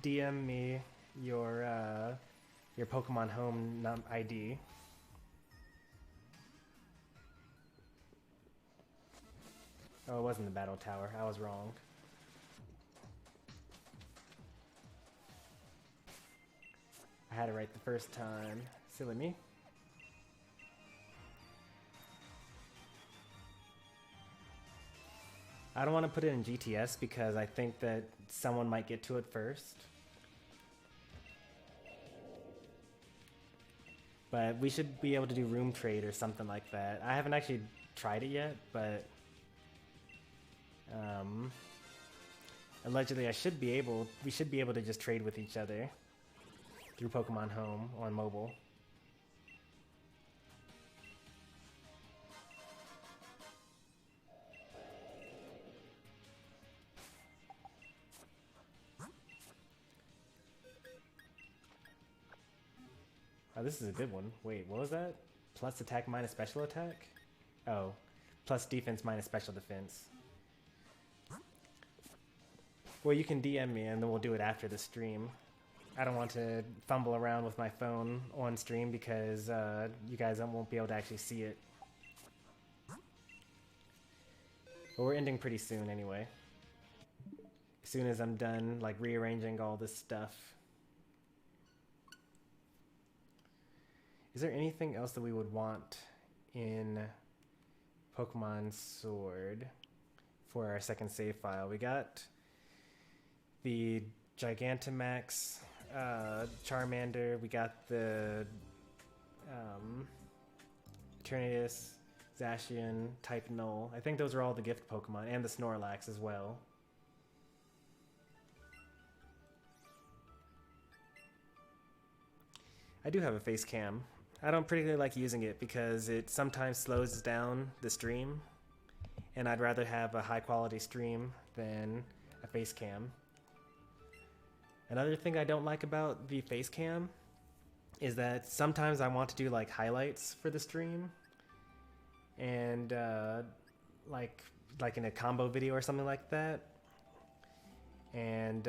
DM me your Pokemon Home ID. Oh, it wasn't the Battle Tower. I was wrong. I had it right the first time. Silly me. I don't want to put it in GTS because I think that someone might get to it first. But we should be able to do room trade or something like that. I haven't actually tried it yet, but allegedly we should be able to just trade with each other through Pokemon Home on mobile. Oh, this is a good one. Wait, what was that? Plus attack minus special attack? Oh, plus defense minus special defense. Well, you can DM me and then we'll do it after the stream. I don't want to fumble around with my phone on stream because you guys won't be able to actually see it. But we're ending pretty soon anyway. As soon as I'm done like rearranging all this stuff. Is there anything else that we would want in Pokemon Sword for our second save file? We got the Gigantamax, Charmander, we got the Eternatus, Zacian, type null. I think those are all the gift Pokemon, and the Snorlax as well. I do have a face cam. I don't particularly like using it because it sometimes slows down the stream, and I'd rather have a high quality stream than a face cam. Another thing I don't like about the face cam is that sometimes I want to do like highlights for the stream, and like in a combo video or something like that, and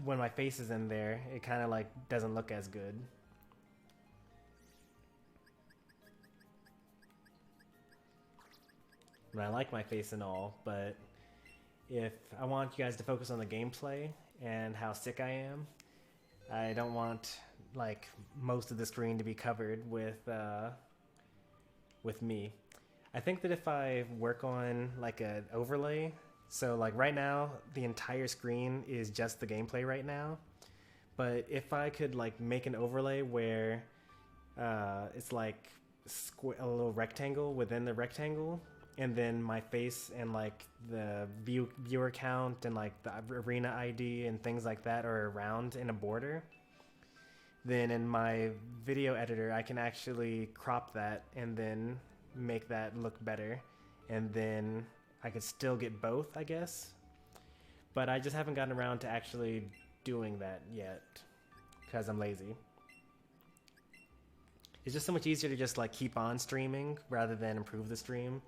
when my face is in there, it kind of like doesn't look as good. And I like my face and all, but if I want you guys to focus on the gameplay and how sick I am, I don't want like most of the screen to be covered with me. I think that if I work on like an overlay, so like right now the entire screen is just the gameplay right now, but if I could like make an overlay where it's like a little rectangle within the rectangle, and then my face and like the viewer count and like the arena ID and things like that are around in a border, then in my video editor I can actually crop that and then make that look better, and then I could still get both, I guess. But I just haven't gotten around to actually doing that yet because I'm lazy. It's just so much easier to just like keep on streaming rather than improve the stream.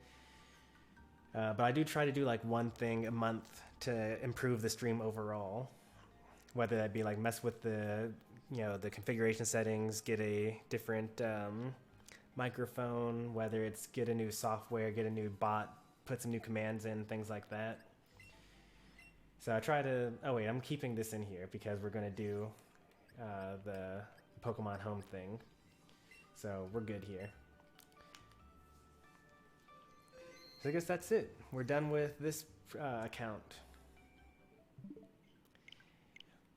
But I do try to do like one thing a month to improve the stream overall, whether that be like mess with the the configuration settings, get a different microphone, whether it's get a new software, get a new bot, put some new commands in, things like that. So I try to, oh wait, I'm keeping this in here because we're going to do the Pokemon Home thing. So we're good here. So I guess that's it. We're done with this account.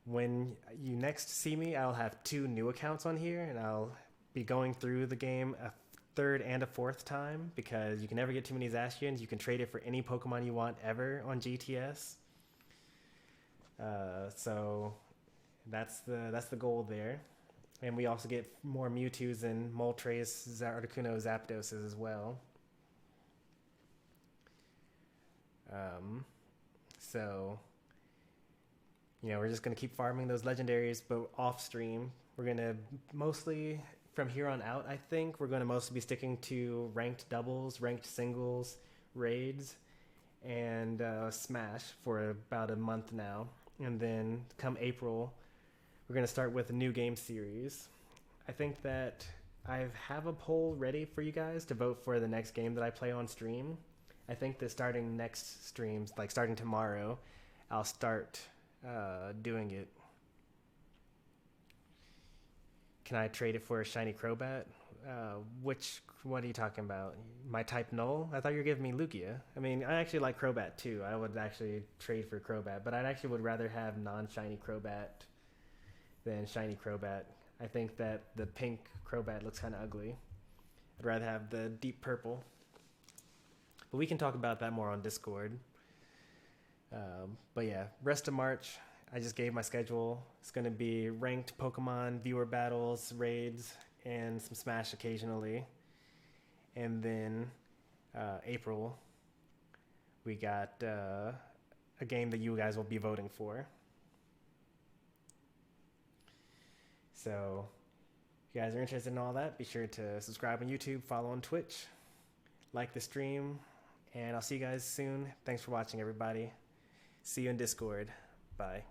When you next see me, I'll have 2 new accounts on here, and I'll be going through the game a 3rd and a 4th time because you can never get too many Zacians. You can trade it for any Pokemon you want ever on GTS. So that's the goal there. And we also get more Mewtwo's and Moltres, Articuno, Zapdoses as well. So, we're just going to keep farming those legendaries, but off stream. We're going to mostly, from here on out, I think, we're going to mostly be sticking to ranked doubles, ranked singles, raids, and Smash for about a month now. And then come April, we're going to start with a new game series. I think that I have a poll ready for you guys to vote for the next game that I play on stream. I think that starting next streams, like starting tomorrow, I'll start doing it. Can I trade it for a shiny Crobat? What are you talking about? My type null? I thought you were giving me Lugia. I mean, I actually like Crobat too. I would actually trade for Crobat, but I actually would rather have non-shiny Crobat than shiny Crobat. I think that the pink Crobat looks kind of ugly. I'd rather have the deep purple. But we can talk about that more on Discord. But yeah, rest of March, I just gave my schedule. It's going to be ranked Pokemon, viewer battles, raids, and some Smash occasionally. And then April, we got a game that you guys will be voting for. So if you guys are interested in all that, be sure to subscribe on YouTube, follow on Twitch, like the stream, and I'll see you guys soon. Thanks for watching, everybody. See you in Discord. Bye.